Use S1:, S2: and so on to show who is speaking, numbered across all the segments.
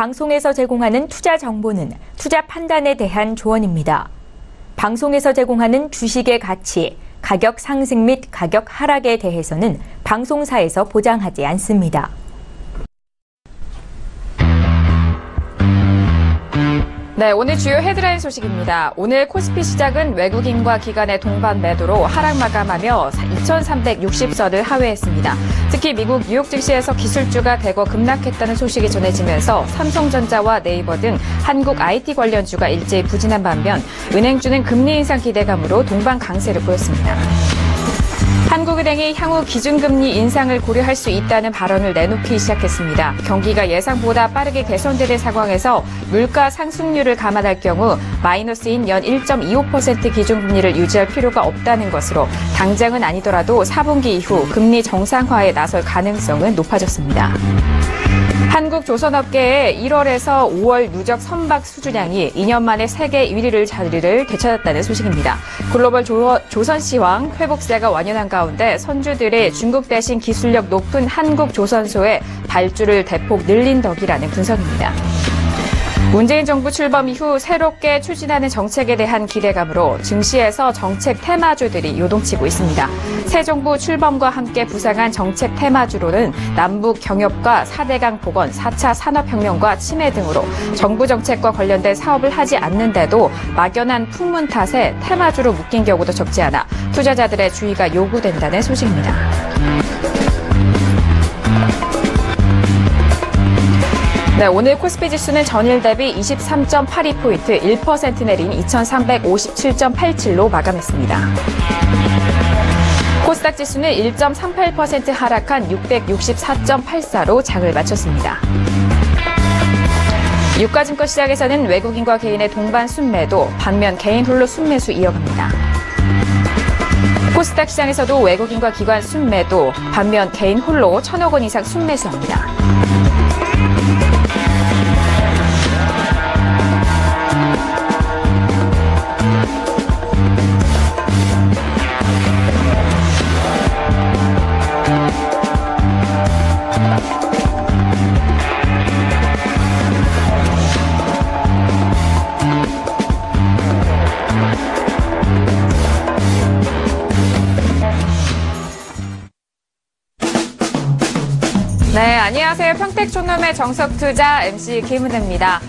S1: 방송에서 제공하는 투자 정보는 투자 판단에 대한 조언입니다. 방송에서 제공하는 주식의 가치, 가격 상승 및 가격 하락에 대해서는 방송사에서 보장하지 않습니다.
S2: 네, 오늘 주요 헤드라인 소식입니다. 오늘 코스피 시장은 외국인과 기관의 동반 매도로 하락 마감하며 2,360선을 하회했습니다. 특히 미국 뉴욕 증시에서 기술주가 대거 급락했다는 소식이 전해지면서 삼성전자와 네이버 등 한국 IT 관련주가 일제히 부진한 반면 은행주는 금리 인상 기대감으로 동반 강세를 보였습니다. 한국은행이 향후 기준금리 인상을 고려할 수 있다는 발언을 내놓기 시작했습니다. 경기가 예상보다 빠르게 개선되는 상황에서 물가 상승률을 감안할 경우 마이너스인 연 1.25% 기준금리를 유지할 필요가 없다는 것으로 당장은 아니더라도 4분기 이후 금리 정상화에 나설 가능성은 높아졌습니다. 한국 조선업계의 1월에서 5월 누적 선박 수주량이 2년 만에 세계 1위를 자리를 되찾았다는 소식입니다. 글로벌 조선시황 회복세가 완연한 가운데 선주들의 중국 대신 기술력 높은 한국 조선소의 발주를 대폭 늘린 덕이라는 분석입니다. 문재인 정부 출범 이후 새롭게 추진하는 정책에 대한 기대감으로 증시에서 정책 테마주들이 요동치고 있습니다. 새 정부 출범과 함께 부상한 정책 테마주로는 남북 경협과 4대강 복원, 4차 산업혁명과 치매 등으로 정부 정책과 관련된 사업을 하지 않는데도 막연한 풍문 탓에 테마주로 묶인 경우도 적지 않아 투자자들의 주의가 요구된다는 소식입니다. 네, 오늘 코스피 지수는 전일 대비 23.82포인트 1% 내린 2357.87로 마감했습니다. 코스닥 지수는 1.38% 하락한 664.84로 장을 마쳤습니다. 유가증권 시장에서는 외국인과 개인의 동반 순매도, 반면 개인 홀로 순매수 이어갑니다. 코스닥 시장에서도 외국인과 기관 순매도, 반면 개인 홀로 1,000억 원 이상 순매수합니다. 네, 안녕하세요. 평택촌놈의 정석투자 MC 김은혜입니다.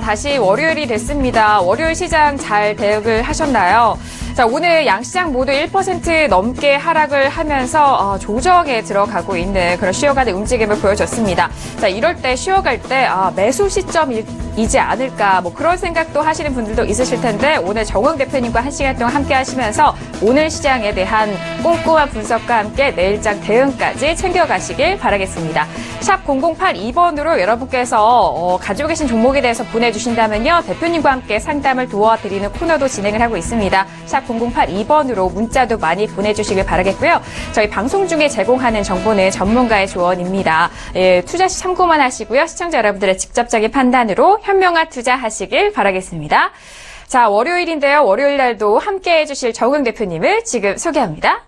S2: 다시 월요일이 됐습니다. 월요일 시장 잘 대응을 하셨나요? 자, 오늘 양시장 모두 1% 넘게 하락을 하면서 조정에 들어가고 있는 그런 쉬어가는 움직임을 보여줬습니다. 자, 이럴 때 쉬어갈 때 매수 시점이지 않을까 뭐 그런 생각도 하시는 분들도 있으실 텐데 오늘 정웅 대표님과 1시간 동안 함께 하시면서 오늘 시장에 대한 꼼꼼한 분석과 함께 내일장 대응까지 챙겨가시길 바라겠습니다. 샵 0082번으로 여러분께서 가지고 계신 종목에 대해서 보내주신다면요. 대표님과 함께 상담을 도와드리는 코너도 진행을 하고 있습니다. 샵 0082번으로 문자도 많이 보내주시길 바라겠고요. 저희 방송 중에 제공하는 정보는 전문가의 조언입니다. 예, 투자 시 참고만 하시고요. 시청자 여러분들의 직접적인 판단으로 현명한 투자하시길 바라겠습니다. 자, 월요일인데요. 월요일 날도 함께 해주실 정웅 대표님을 지금 소개합니다.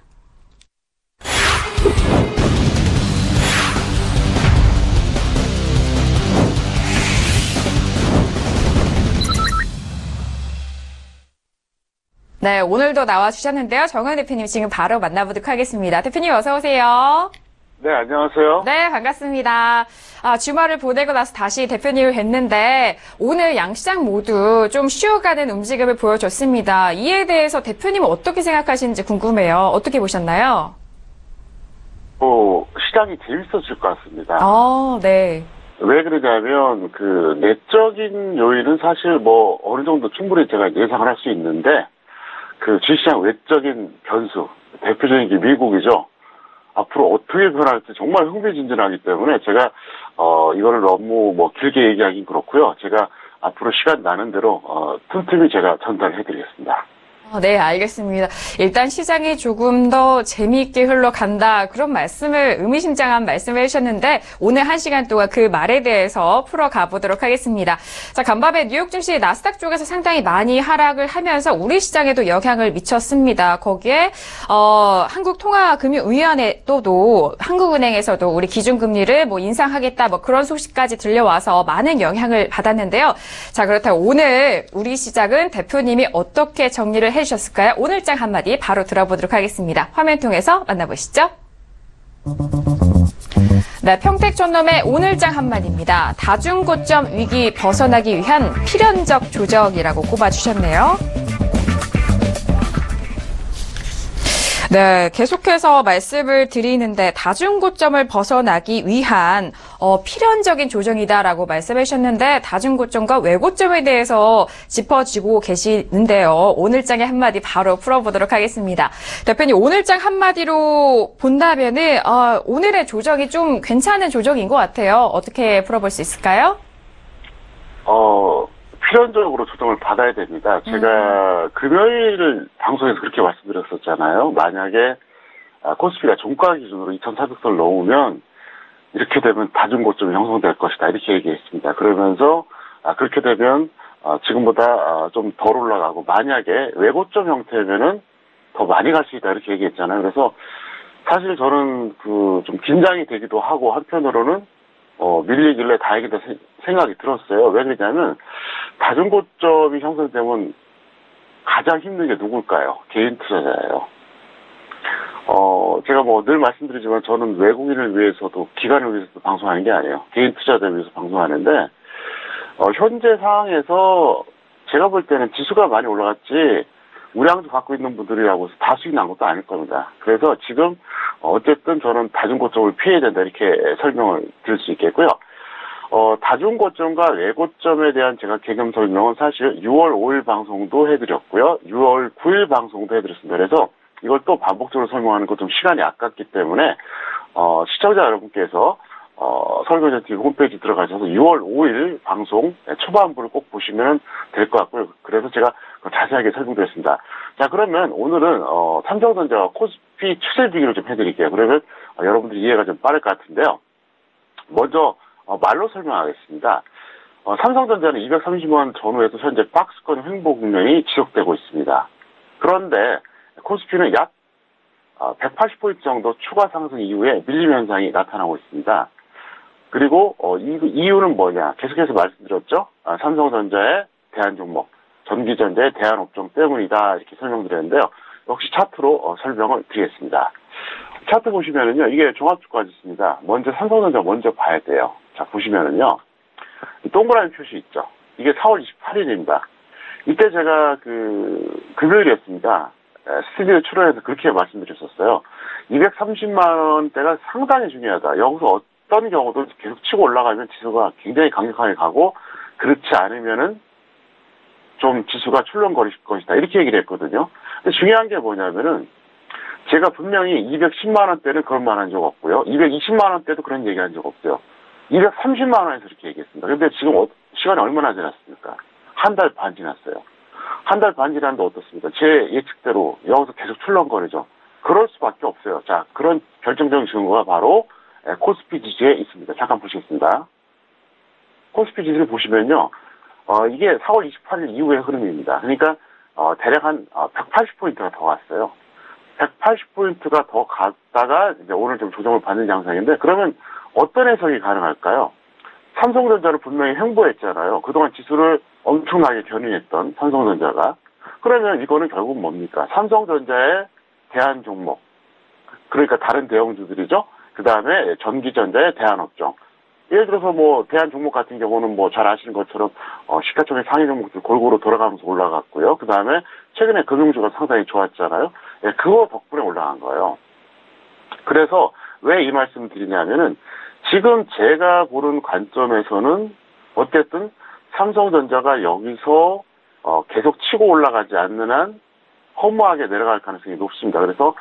S2: 네, 오늘도 나와주셨는데요. 정웅 대표님 지금 바로 만나보도록 하겠습니다. 대표님 어서 오세요.
S3: 네, 안녕하세요.
S2: 네, 반갑습니다. 주말을 보내고 나서 다시 대표님을 뵀는데 오늘 양시장 모두 좀 쉬어가는 움직임을 보여줬습니다. 이에 대해서 대표님은 어떻게 생각하시는지 궁금해요. 어떻게 보셨나요?
S3: 시장이 재밌어질 것 같습니다.
S2: 네.
S3: 왜 그러냐면 내적인 요인은 사실 어느 정도 충분히 제가 예상을 할 수 있는데 주식시장 외적인 변수, 대표적인 게 미국이죠. 앞으로 어떻게 변할지 정말 흥미진진하기 때문에 제가 이거를 너무 길게 얘기하긴 그렇고요. 제가 앞으로 시간 나는 대로 틈틈이 제가 전달해드리겠습니다.
S2: 네, 알겠습니다. 일단 시장이 조금 더 재미있게 흘러간다. 그런 말씀을, 의미심장한 말씀을 해주셨는데, 오늘 1시간 동안 그 말에 대해서 풀어가 보도록 하겠습니다. 자, 간밤에 뉴욕 증시 나스닥 쪽에서 상당히 많이 하락을 하면서 우리 시장에도 영향을 미쳤습니다. 거기에, 한국통화금융위원회 또도 한국은행에서도 우리 기준금리를 뭐 인상하겠다, 뭐 그런 소식까지 들려와서 많은 영향을 받았는데요. 자, 그렇다면 오늘 우리 시장은 대표님이 어떻게 정리를 해주셨을까요? 오늘장 한마디 바로 들어보도록 하겠습니다. 화면 통해서 만나보시죠. 네, 평택촌놈의 오늘장 한마디입니다. 다중고점 위기 벗어나기 위한 필연적 조정이라고 꼽아주셨네요. 네, 계속해서 말씀을 드리는데 다중고점을 벗어나기 위한 필연적인 조정이다라고 말씀해 주셨는데 다중고점과 외고점에 대해서 짚어주고 계시는데요. 오늘장의 한마디 바로 풀어보도록 하겠습니다. 대표님, 오늘장 한마디로 본다면은 오늘의 조정이 좀 괜찮은 조정인 것 같아요. 어떻게 풀어볼 수 있을까요?
S3: 필연적으로 조정을 받아야 됩니다. 제가 금요일 방송에서 그렇게 말씀드렸었잖아요. 만약에 코스피가 종가 기준으로 2,400선을 넘으면 이렇게 되면 다중고점이 형성될 것이다. 이렇게 얘기했습니다. 그러면서 그렇게 되면 지금보다 좀 덜 올라가고 만약에 외고점 형태면은 더 많이 갈 수 있다. 이렇게 얘기했잖아요. 그래서 사실 저는 좀 긴장이 되기도 하고 한편으로는 밀리길래 다행이다 생각이 들었어요. 왜 그러냐면, 다중고점이 형성되면 가장 힘든 게 누굴까요? 개인 투자자예요. 제가 늘 말씀드리지만 저는 외국인을 위해서도, 기관을 위해서도 방송하는 게 아니에요. 개인 투자자를 위해서 방송하는데, 현재 상황에서 제가 볼 때는 지수가 많이 올라갔지, 우량주 갖고 있는 분들이라고 해서 다 수익 난 것도 아닐 겁니다. 그래서 지금 어쨌든 저는 다중고점을 피해야 된다 이렇게 설명을 드릴 수 있겠고요. 다중고점과 외고점에 대한 제가 개념 설명은 사실 6월 5일 방송도 해드렸고요. 6월 9일 방송도 해드렸습니다. 그래서 이걸 또 반복적으로 설명하는 것 좀 시간이 아깝기 때문에 시청자 여러분께서 설거지TV 홈페이지 들어가셔서 6월 5일 방송 초반부를 꼭 보시면 될 것 같고요. 그래서 제가 자세하게 설명드렸습니다. 자, 그러면 오늘은 삼성전자와 코스피 추세 비교를 좀 해드릴게요. 그러면 여러분들이 이해가 좀 빠를 것 같은데요. 먼저 말로 설명하겠습니다. 삼성전자는 230원 전후에서 현재 박스권 횡보 국면이 지속되고 있습니다. 그런데 코스피는 약 180포인트 정도 추가 상승 이후에 밀림 현상이 나타나고 있습니다. 그리고 이유는 뭐냐? 계속해서 말씀드렸죠. 삼성전자의 대한종목, 전기전자의 대한업종 때문이다 이렇게 설명드렸는데요. 역시 차트로 설명을 드리겠습니다. 차트 보시면은요, 이게 종합주가지 있습니다. 먼저 삼성전자 먼저 봐야 돼요. 자, 보시면은요, 동그라미 표시 있죠. 이게 4월 28일입니다. 이때 제가 금요일이었습니다. 스튜디오 출연해서 그렇게 말씀드렸었어요. 230만원대가 상당히 중요하다. 여기서 어떤 경우도 계속 치고 올라가면 지수가 굉장히 강력하게 가고, 그렇지 않으면은 좀 지수가 출렁거릴 것이다. 이렇게 얘기를 했거든요. 근데 중요한 게 뭐냐면은, 제가 분명히 210만원대는 그런 말 한 적 없고요. 220만원대도 그런 얘기 한 적 없어요. 230만원에서 이렇게 얘기했습니다. 근데 지금 시간이 얼마나 지났습니까? 한 달 반 지났어요. 한 달 반 지났는데 어떻습니까? 제 예측대로 여기서 계속 출렁거리죠. 그럴 수밖에 없어요. 자, 그런 결정적인 증거가 바로 코스피 지수에 있습니다. 잠깐 보시겠습니다. 코스피 지수를 보시면요. 이게 4월 28일 이후의 흐름입니다. 그러니까 대략 한 180포인트가 더 갔어요. 180포인트가 더 갔다가 이제 오늘 좀 조정을 받는 양상인데, 그러면 어떤 해석이 가능할까요? 삼성전자를 분명히 횡보했잖아요. 그동안 지수를 엄청나게 견인했던 삼성전자가. 그러면 이거는 결국 뭡니까? 삼성전자의 대한 종목, 그러니까 다른 대형주들이죠. 그 다음에 전기전자의 대한업종. 예를 들어서 대한 종목 같은 경우는 잘 아시는 것처럼 시가총액 상위 종목들 골고루 돌아가면서 올라갔고요. 그 다음에 최근에 금융주가 상당히 좋았잖아요. 예, 그거 덕분에 올라간 거예요. 그래서 왜 이 말씀을 드리냐면은, 지금 제가 보는 관점에서는 어쨌든 삼성전자가 여기서 계속 치고 올라가지 않는 한 허무하게 내려갈 가능성이 높습니다. 그래서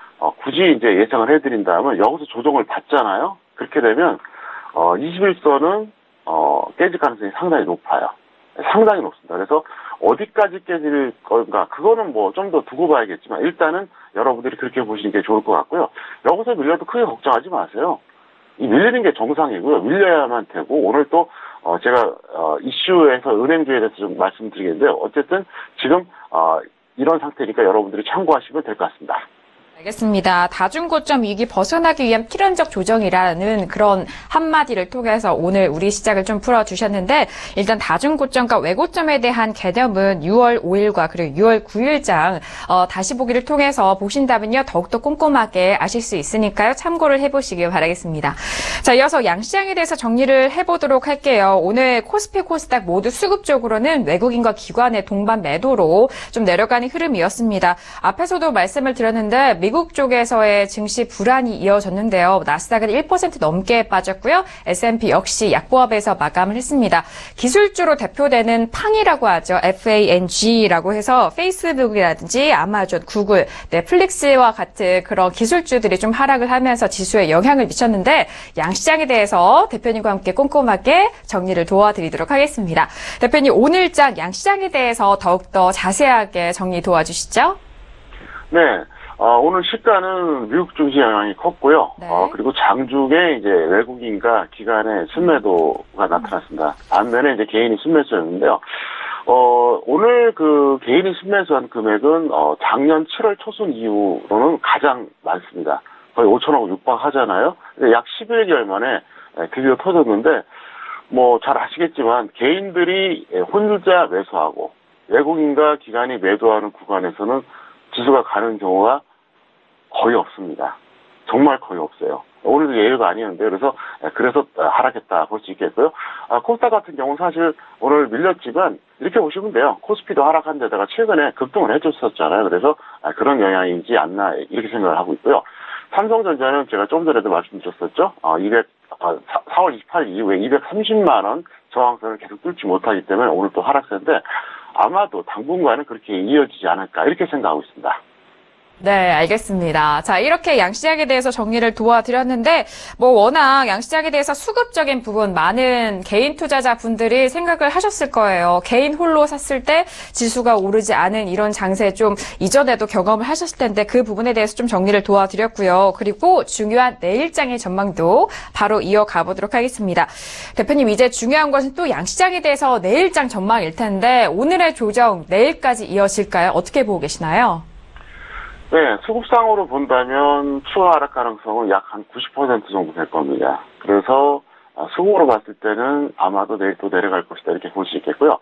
S3: 굳이 이제 예상을 해드린다면, 여기서 조정을 받잖아요. 그렇게 되면 21선은 깨질 가능성이 상당히 높아요. 상당히 높습니다. 그래서 어디까지 깨질 건가 그거는 뭐 좀 더 두고 봐야겠지만 일단은 여러분들이 그렇게 보시는 게 좋을 것 같고요. 여기서 밀려도 크게 걱정하지 마세요. 이 밀리는 게 정상이고요. 밀려야만 되고 오늘 또 제가 이슈에서 은행주에 대해서 좀 말씀드리겠는데요. 어쨌든 지금 이런 상태니까 여러분들이 참고하시면 될 것 같습니다.
S2: 알겠습니다. 다중고점 위기 벗어나기 위한 필연적 조정이라는 그런 한마디를 통해서 오늘 우리 시작을 좀 풀어주셨는데 일단 다중고점과 외고점에 대한 개념은 6월 5일과 그리고 6월 9일장 다시 보기를 통해서 보신다면요. 더욱더 꼼꼼하게 아실 수 있으니까요. 참고를 해보시길 바라겠습니다. 자, 이어서 양시장에 대해서 정리를 해보도록 할게요. 오늘 코스피, 코스닥 모두 수급적으로는 외국인과 기관의 동반 매도로 좀 내려가는 흐름이었습니다. 앞에서도 말씀을 드렸는데 미국 쪽에서의 증시 불안이 이어졌는데요. 나스닥은 1% 넘게 빠졌고요. S&P 역시 약보합에서 마감을 했습니다. 기술주로 대표되는 팡이라고 하죠. FANG라고 해서 페이스북이라든지 아마존, 구글, 넷플릭스와 같은 그런 기술주들이 좀 하락을 하면서 지수에 영향을 미쳤는데 양시장에 대해서 대표님과 함께 꼼꼼하게 정리를 도와드리도록 하겠습니다. 대표님 오늘장 양시장에 대해서 더욱더 자세하게 정리 도와주시죠.
S3: 네. 오늘 시가는 미국 증시 영향이 컸고요.
S2: 네.
S3: 그리고 장중에 이제 외국인과 기관의 순매도가 나타났습니다. 반면에 이제 개인이 순매수였는데요. 오늘 그 개인이 순매수한 금액은 작년 7월 초순 이후로는 가장 많습니다. 거의 5천억 육박하잖아요. 약 11개월 만에 드디어 터졌는데 뭐 잘 아시겠지만 개인들이 혼자 매수하고 외국인과 기관이 매도하는 구간에서는 지수가 가는 경우가 거의 없습니다. 정말 거의 없어요. 오늘도 예외가 아니었는데 그래서 하락했다 볼 수 있겠고요. 코스닥 같은 경우는 사실 오늘 밀렸지만 이렇게 보시면 돼요. 코스피도 하락한 데다가 최근에 급등을 해줬었잖아요. 그래서 그런 영향이지 않나 이렇게 생각을 하고 있고요. 삼성전자는 제가 좀 전에도 말씀드렸었죠. 4월 28일 이후에 230만 원 저항선을 계속 뚫지 못하기 때문에 오늘 또 하락세인데 아마도 당분간은 그렇게 이어지지 않을까 이렇게 생각하고 있습니다.
S2: 네, 알겠습니다. 자, 이렇게 양시장에 대해서 정리를 도와드렸는데, 워낙 양시장에 대해서 수급적인 부분, 많은 개인 투자자분들이 생각을 하셨을 거예요. 개인 홀로 샀을 때 지수가 오르지 않은 이런 장세 좀 이전에도 경험을 하셨을 텐데, 그 부분에 대해서 좀 정리를 도와드렸고요. 그리고 중요한 내일장의 전망도 바로 이어가 보도록 하겠습니다. 대표님, 이제 중요한 것은 또 양시장에 대해서 내일장 전망일 텐데, 오늘의 조정 내일까지 이어질까요? 어떻게 보고 계시나요?
S3: 네, 수급상으로 본다면 추가 하락 가능성은 약 한 90% 정도 될 겁니다. 그래서 수급으로 봤을 때는 아마도 내일 또 내려갈 것이다 이렇게 볼 수 있겠고요.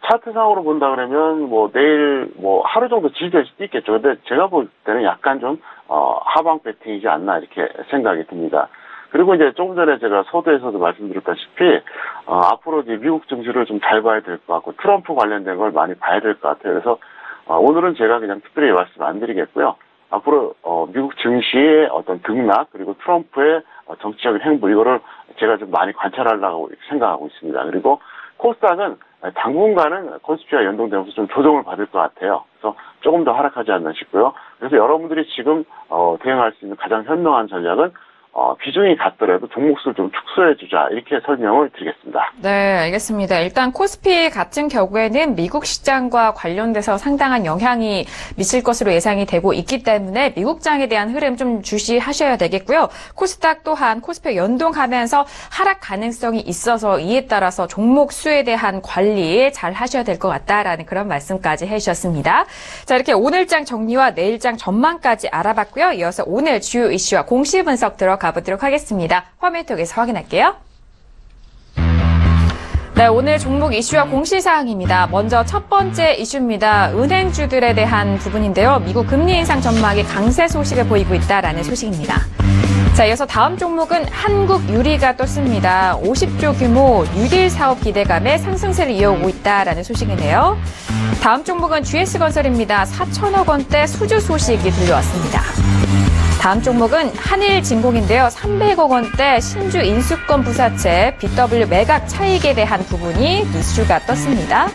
S3: 차트상으로 본다 그러면 내일 하루 정도 지지될 수도 있겠죠. 근데 제가 볼 때는 약간 좀 하방 배팅이지 않나 이렇게 생각이 듭니다. 그리고 이제 조금 전에 제가 서두에서도 말씀드렸다시피 앞으로 이제 미국 증시를 좀 잘 봐야 될 것 같고 트럼프 관련된 걸 많이 봐야 될 것 같아요. 그래서 오늘은 제가 그냥 특별히 말씀 안 드리겠고요. 앞으로 미국 증시의 어떤 등락 그리고 트럼프의 정치적인 행보 이거를 제가 좀 많이 관찰하려고 생각하고 있습니다. 그리고 코스닥은 당분간은 코스피와 연동되면서 좀 조정을 받을 것 같아요. 그래서 조금 더 하락하지 않나 싶고요. 그래서 여러분들이 지금 대응할 수 있는 가장 현명한 전략은 비중이 같더라도 종목수를 좀 축소해주자 이렇게 설명을 드리겠습니다.
S2: 네, 알겠습니다. 일단 코스피 같은 경우에는 미국 시장과 관련돼서 상당한 영향이 미칠 것으로 예상이 되고 있기 때문에 미국장에 대한 흐름 좀 주시하셔야 되겠고요. 코스닥 또한 코스피에 연동하면서 하락 가능성이 있어서 이에 따라서 종목 수에 대한 관리 잘 하셔야 될 것 같다라는 그런 말씀까지 해주셨습니다. 자, 이렇게 오늘장 정리와 내일장 전망까지 알아봤고요. 이어서 오늘 주요 이슈와 공시 분석 들어가 보도록 하겠습니다. 화면 통해서 확인할게요. 네, 오늘 종목 이슈와 공시사항입니다. 먼저 첫 번째 이슈입니다. 은행주들에 대한 부분인데요. 미국 금리 인상 전망이 강세 소식을 보이고 있다라는 소식입니다. 자, 이어서 다음 종목은 한국유리가 떴습니다. 50조 규모 뉴딜 사업 기대감에 상승세를 이어오고 있다라는 소식이네요. 다음 종목은 GS건설입니다. 4천억 원대 수주 소식이 들려왔습니다. 다음 종목은 한일진공인데요. 300억 원대 신주 인수권 부사채 BW 매각 차익에 대한 부분이 이슈가 떴습니다.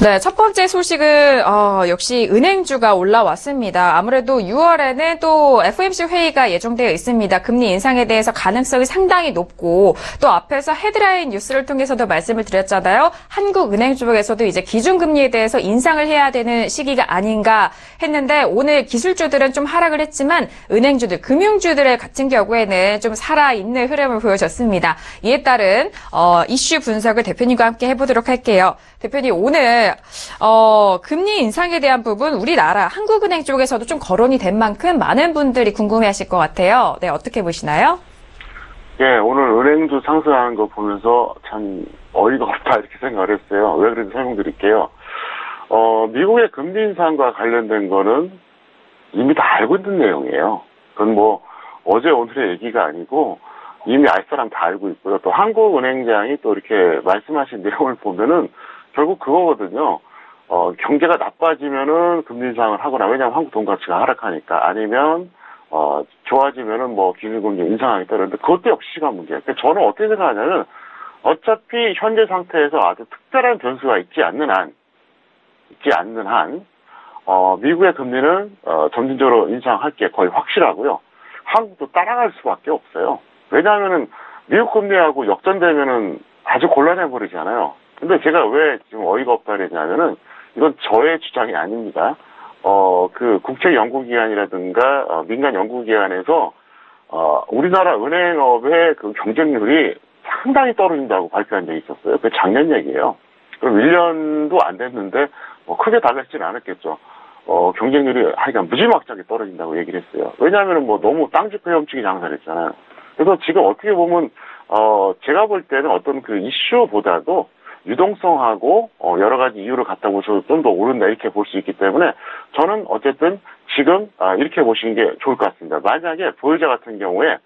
S2: 네, 첫 번째 소식은 역시 은행주가 올라왔습니다. 아무래도 6월에는 또 FOMC 회의가 예정되어 있습니다. 금리 인상에 대해서 가능성이 상당히 높고 또 앞에서 헤드라인 뉴스를 통해서도 말씀을 드렸잖아요. 한국은행 쪽에서도 이제 기준금리에 대해서 인상을 해야 되는 시기가 아닌가 했는데 오늘 기술주들은 좀 하락을 했지만 은행주들, 금융주들의 같은 경우에는 좀 살아있는 흐름을 보여줬습니다. 이에 따른 이슈 분석을 대표님과 함께 해보도록 할게요. 대표님, 오늘 금리 인상에 대한 부분 우리나라 한국은행 쪽에서도 좀 거론이 된 만큼 많은 분들이 궁금해하실 것 같아요. 네, 어떻게 보시나요?
S3: 예, 오늘 은행주 상승하는 거 보면서 참 어이가 없다 이렇게 생각을 했어요. 왜 그런지 설명드릴게요. 미국의 금리 인상과 관련된 거는 이미 다 알고 있는 내용이에요. 그건 뭐 어제 오늘의 얘기가 아니고 이미 알 사람 다 알고 있고요. 또 한국은행장이 또 이렇게 말씀하신 내용을 보면은 결국 그거거든요. 경제가 나빠지면은 금리 인상을 하거나, 왜냐하면 한국 돈 가치가 하락하니까, 아니면 좋아지면은 뭐 기준금리 인상하겠다 그러는데 그것도 역시 시간 문제예요. 그러니까 저는 어떻게 생각하냐면 어차피 현재 상태에서 아주 특별한 변수가 있지 않는 한 미국의 금리는 점진적으로 인상할 게 거의 확실하고요. 한국도 따라갈 수밖에 없어요. 왜냐하면은 미국 금리하고 역전되면은 아주 곤란해 버리잖아요. 근데 제가 왜 지금 어이가 없다 그랬냐면은 이건 저의 주장이 아닙니다. 그 국책 연구기관이라든가 민간 연구기관에서 우리나라 은행업의 그 경쟁률이 상당히 떨어진다고 발표한 적이 있었어요. 그게 작년 얘기예요. 그럼 1년도 안 됐는데 크게 달라지지는 않았겠죠. 경쟁률이 하여간 무지막지하게 떨어진다고 얘기를 했어요. 왜냐하면 뭐 너무 땅집회 험치기 장사를 했잖아요. 그래서 지금 어떻게 보면 제가 볼 때는 어떤 그 이슈보다도 유동성하고 여러 가지 이유를 갖다 보셔도 좀 더 오른다 이렇게 볼 수 있기 때문에 저는 어쨌든 지금 이렇게 보시는 게 좋을 것 같습니다. 만약에 보유자 같은 경우에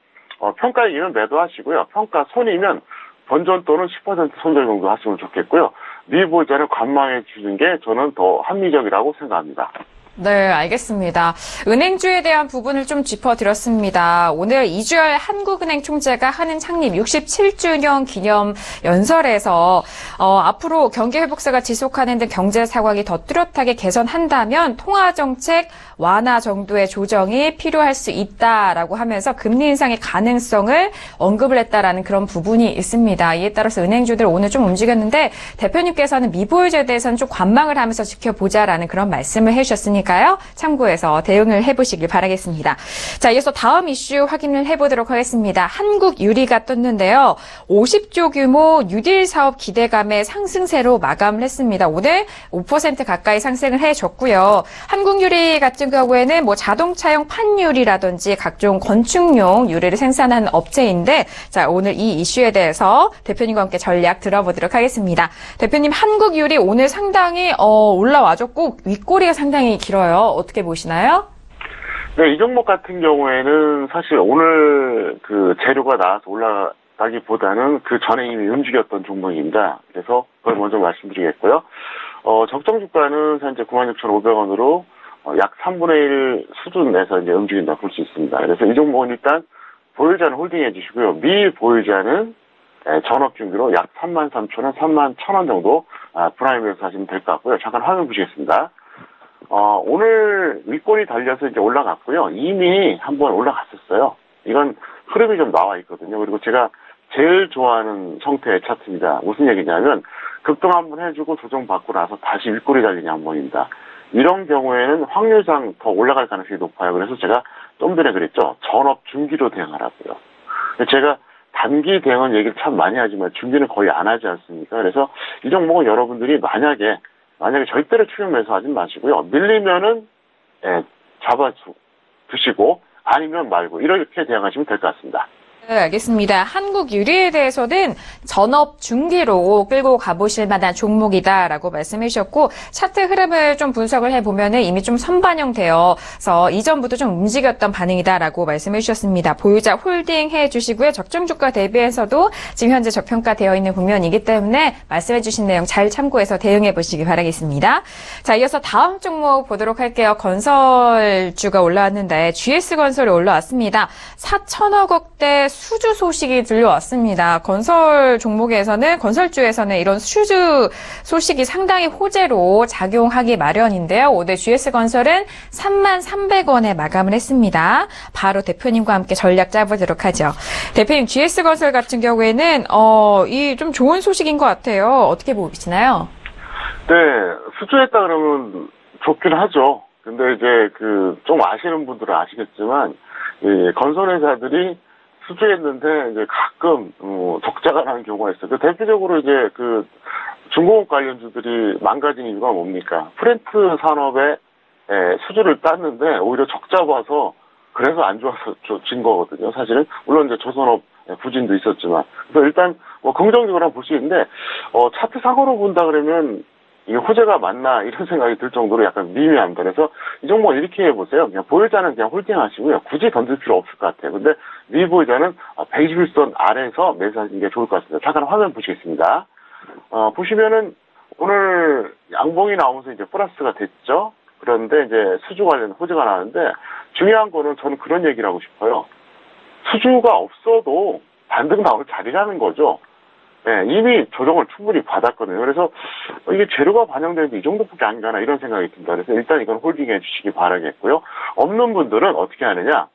S3: 평가이익은 매도하시고요. 평가 손이면 본전 또는 10% 손절 정도 하시면 좋겠고요. 미보유자는 관망해 주는 게 저는 더 합리적이라고 생각합니다.
S2: 네, 알겠습니다. 은행주에 대한 부분을 좀 짚어드렸습니다. 오늘 이주열 한국은행 총재가 한은 창립 67주년 기념 연설에서 앞으로 경기 회복세가 지속하는 등 경제 상황이 더 뚜렷하게 개선한다면 통화정책 완화 정도의 조정이 필요할 수 있다라고 하면서 금리 인상의 가능성을 언급을 했다라는 그런 부분이 있습니다. 이에 따라서 은행주들 오늘 좀 움직였는데 대표님께서는 미보유자에 대해서는 좀 관망을 하면서 지켜보자라는 그런 말씀을 해주셨으니까요. 참고해서 대응을 해보시길 바라겠습니다. 자, 이어서 다음 이슈 확인을 해보도록 하겠습니다. 한국유리가 떴는데요. 50조 규모 뉴딜 사업 기대감의 상승세로 마감을 했습니다. 오늘 5% 가까이 상승을 해줬고요. 한국유리 같은 경우에는 뭐 자동차용 판유리라든지 각종 건축용 유리를 생산하는 업체인데, 자, 오늘 이 이슈에 대해서 대표님과 함께 전략 들어보도록 하겠습니다. 대표님, 한국유리 오늘 상당히 올라와줬고 윗꼬리가 상당히 길어요. 어떻게 보시나요?
S3: 네, 이 종목 같은 경우에는 사실 오늘 그 재료가 나와서 올라가기보다는 그 전에 이미 움직였던 종목입니다. 그래서 그걸 먼저 말씀드리겠고요. 적정 주가는 현재 96,500원으로 약 3분의 1 수준에서 이제 움직인다 볼 수 있습니다. 그래서 이 종목은 일단 보유자는 홀딩해 주시고요. 미보유자는 전업 중기로 약 33,000원, 31,000원 정도 프라임에서 하시면 될 것 같고요. 잠깐 화면 보시겠습니다. 오늘 윗골이 달려서 이제 올라갔고요. 이미 한번 올라갔었어요. 이건 흐름이 좀 나와 있거든요. 그리고 제가 제일 좋아하는 형태의 차트입니다. 무슨 얘기냐면 급등 한번 해주고 조정받고 나서 다시 윗골이 달리는 양봉입니다. 이런 경우에는 확률상 더 올라갈 가능성이 높아요. 그래서 제가 좀 전에 그랬죠. 전업 중기로 대응하라고요. 제가 단기 대응 얘기를 참 많이 하지만 중기는 거의 안 하지 않습니까? 그래서 이 종목은 여러분들이 만약에 절대로 추격 매수하지 마시고요. 밀리면은 잡아 두시고 아니면 말고 이렇게 대응하시면 될 것 같습니다.
S2: 네, 알겠습니다. 한국유리에 대해서는 전업 중기로 끌고 가보실 만한 종목이다라고 말씀해 주셨고 차트 흐름을 좀 분석을 해보면 이미 좀 선반영되어서 이전부터 좀 움직였던 반응이다라고 말씀해 주셨습니다. 보유자 홀딩해 주시고요. 적정 주가 대비해서도 지금 현재 저평가되어 있는 국면이기 때문에 말씀해 주신 내용 잘 참고해서 대응해 보시기 바라겠습니다. 자, 이어서 다음 종목 보도록 할게요. 건설주가 올라왔는데 GS건설이 올라왔습니다. 4천억 원대 수주 소식이 들려왔습니다. 건설주에서는 이런 수주 소식이 상당히 호재로 작용하기 마련인데요. 오늘 GS건설은 33,300원에 마감을 했습니다. 바로 대표님과 함께 전략 짜보도록 하죠. 대표님, GS건설 같은 경우에는 이 좀 좋은 소식인 것 같아요. 어떻게 보시나요?
S3: 네, 수주했다 그러면 좋긴 하죠. 근데 이제 좀 아시는 분들은 아시겠지만, 이 건설회사들이 수주했는데 이제 가끔 적자가 나는 경우가 있어요. 대표적으로 이제 중공업 관련주들이 망가진 이유가 뭡니까? 프렌트 산업에 수주를 땄는데 오히려 적자 봐서 그래서 안 좋아서 진 거거든요. 사실은 물론 이제 조선업 부진도 있었지만, 그래서 일단 긍정적으로 볼 수 있는데 차트상으로 본다 그러면 이게 호재가 맞나 이런 생각이 들 정도로 약간 미미합니다. 그래서 이 종목은 이렇게 해보세요. 그냥 보유자는 그냥 홀딩하시고요. 굳이 던질 필요 없을 것 같아요. 근데 미보유자는 121선 아래에서 매수하시는 게 좋을 것 같습니다. 잠깐 화면 보시겠습니다. 보시면은 오늘 양봉이 나오면서 이제 플러스가 됐죠. 그런데 이제 수주 관련 호재가 나는데 중요한 거는 저는 그런 얘기를 하고 싶어요. 수주가 없어도 반등 나올 자리라는 거죠. 네, 이미 조정을 충분히 받았거든요. 그래서 이게 재료가 반영되는데 이 정도밖에 안 가나 이런 생각이 듭니다. 그래서 일단 이건 홀딩해 주시기 바라겠고요. 없는 분들은 어떻게 하느냐.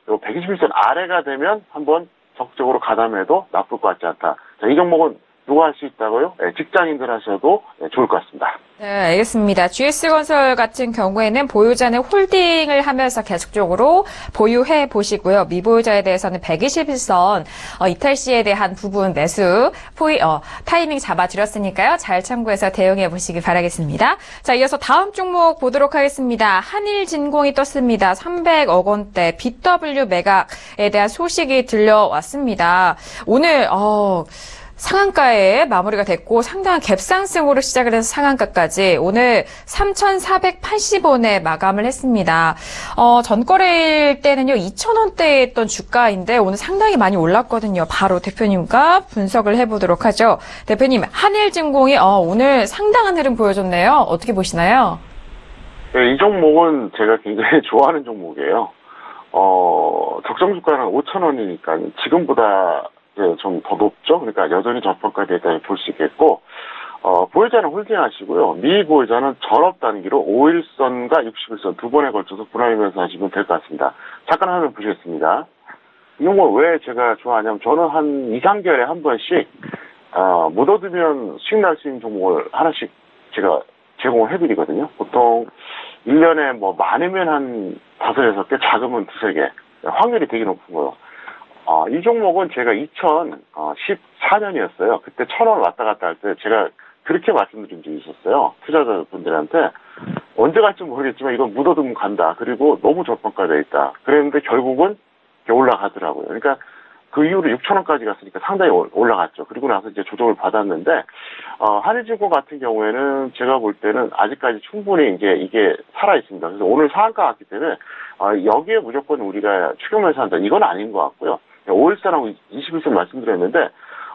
S3: 121선 아래가 되면 한번 적극적으로 가담해도 나쁠 것 같지 않다. 자, 이 종목은 누가 할 수 있다고요? 네, 직장인들 하셔도 좋을 것 같습니다.
S2: 네, 알겠습니다. GS건설 같은 경우에는 보유자는 홀딩을 하면서 계속적으로 보유해 보시고요. 미보유자에 대해서는 121선 이탈 시에 대한 부분 매수 타이밍 잡아드렸으니까요. 잘 참고해서 대응해 보시기 바라겠습니다. 자, 이어서 다음 종목 보도록 하겠습니다. 한일진공이 떴습니다. 300억 원대 BW 매각에 대한 소식이 들려왔습니다. 오늘 상한가에 마무리가 됐고 상당한 갭상승으로 시작을 해서 상한가까지 오늘 3,480원에 마감을 했습니다. 전거래일 때는요 2,000원대에 있던 주가인데 오늘 상당히 많이 올랐거든요. 바로 대표님과 분석을 해보도록 하죠. 대표님, 한일진공이 오늘 상당한 흐름 보여줬네요. 어떻게 보시나요?
S3: 네, 이 종목은 제가 굉장히 좋아하는 종목이에요. 적정 주가는 5,000원이니까 지금보다 좀 더 높죠. 그러니까 여전히 저평가되어 있다고 볼 수 있겠고, 보유자는 홀딩하시고요. 미보유자는 전업 단기로 5일선과 60일선 두 번에 걸쳐서 분할하면서 하시면 될 것 같습니다. 잠깐 화면 보시겠습니다. 이 종목 왜 제가 좋아하냐면 저는 한 2, 3개월에 한 번씩 못 얻으면 수익 날 수 있는 종목을 하나씩 제가 제공을 해드리거든요. 보통 1년에 많으면 한 5, 6개, 작으면 2, 3개. 확률이 되게 높은 거예요. 이 종목은 제가 2014년이었어요. 그때 1,000원 왔다 갔다 할 때 제가 그렇게 말씀드린 적이 있었어요. 투자자분들한테 언제 갈지 모르겠지만 이건 묻어두면 간다. 그리고 너무 저평가되어 있다. 그랬는데 결국은 올라가더라고요. 그러니까 그 이후로 6,000원까지 갔으니까 상당히 올라갔죠. 그리고 나서 이제 조정을 받았는데 한일진공 같은 경우에는 제가 볼 때는 아직까지 충분히 이제 이게 살아 있습니다. 그래서 오늘 상한가 갔기 때문에 여기에 무조건 우리가 추격해서 한다. 이건 아닌 것 같고요. 5일선하고 21선 말씀드렸는데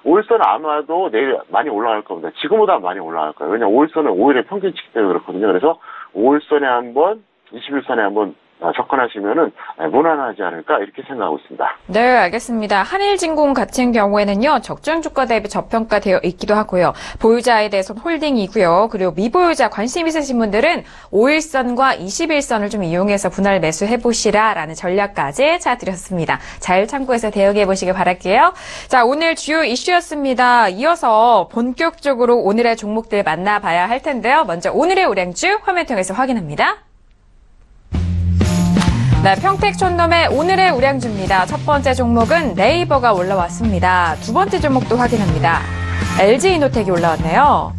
S3: 5일선은 아마도 내일 많이 올라갈 겁니다. 지금보다 많이 올라갈 거예요. 왜냐하면 5일선은 5일의 평균치기 때문에 그렇거든요. 그래서 5일선에 한번 21선에 한번 접근하시면은 무난하지 않을까 이렇게 생각하고 있습니다.
S2: 네, 알겠습니다. 한일진공 같은 경우에는요 적정 주가 대비 저평가되어 있기도 하고요. 보유자에 대해서는 홀딩이고요. 그리고 미보유자 관심 있으신 분들은 5일선과 21선을 좀 이용해서 분할 매수해 보시라라는 전략까지 드렸습니다. 잘 참고해서 대응해 보시길 바랄게요. 자, 오늘 주요 이슈였습니다. 이어서 본격적으로 오늘의 종목들 만나봐야 할 텐데요. 먼저 오늘의 우량주 화면 통해서 확인합니다. 네, 평택촌놈의 오늘의 우량주입니다. 첫 번째 종목은 네이버가 올라왔습니다. 두 번째 종목도 확인합니다. LG이노텍이 올라왔네요.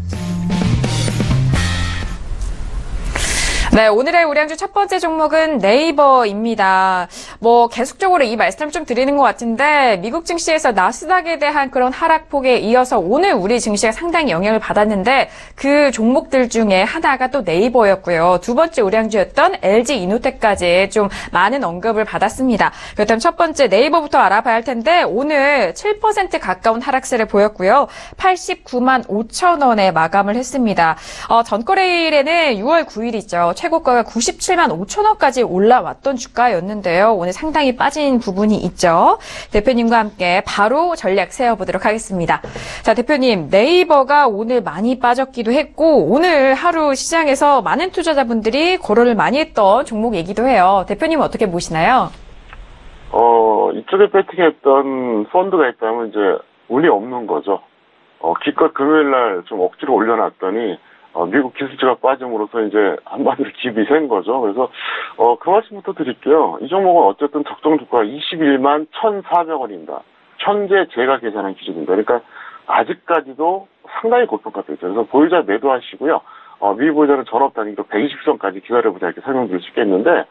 S2: 네, 오늘의 우량주 첫 번째 종목은 네이버입니다. 계속적으로 이 말씀을 좀 드리는 것 같은데, 미국 증시에서 나스닥에 대한 그런 하락폭에 이어서 오늘 우리 증시가 상당히 영향을 받았는데, 그 종목들 중에 하나가 또 네이버였고요. 두 번째 우량주였던 LG이노텍까지 좀 많은 언급을 받았습니다. 그렇다면 첫 번째 네이버부터 알아봐야 할 텐데, 오늘 7% 가까운 하락세를 보였고요. 89만 5천 원에 마감을 했습니다. 전거래일에는 6월 9일이죠. 최고가가 97만 5천 원까지 올라왔던 주가였는데요. 오늘 오늘 상당히 빠진 부분이 있죠. 대표님과 함께 바로 전략 세워보도록 하겠습니다. 자, 대표님, 네이버가 오늘 많이 빠졌기도 했고 오늘 하루 시장에서 많은 투자자분들이 거래를 많이 했던 종목이기도 해요. 대표님은 어떻게 보시나요?
S3: 이쪽에 배팅했던 펀드가 있다면 이제 운이 없는 거죠. 기껏 금요일날 좀 억지로 올려놨더니 미국 기술주가 빠짐으로써 이제 한마디로 깁이 센 거죠. 그래서 그 말씀부터 드릴게요. 이 종목은 어쨌든 적정 주가가 21만 1,400원입니다. 현재 제가 계산한 기준입니다. 그러니까 아직까지도 상당히 고평가되어 있죠. 그래서 보유자 매도하시고요. 미보유자는 전업 단위로 120선까지 기다려보자 이렇게 설명드릴 수 있겠는데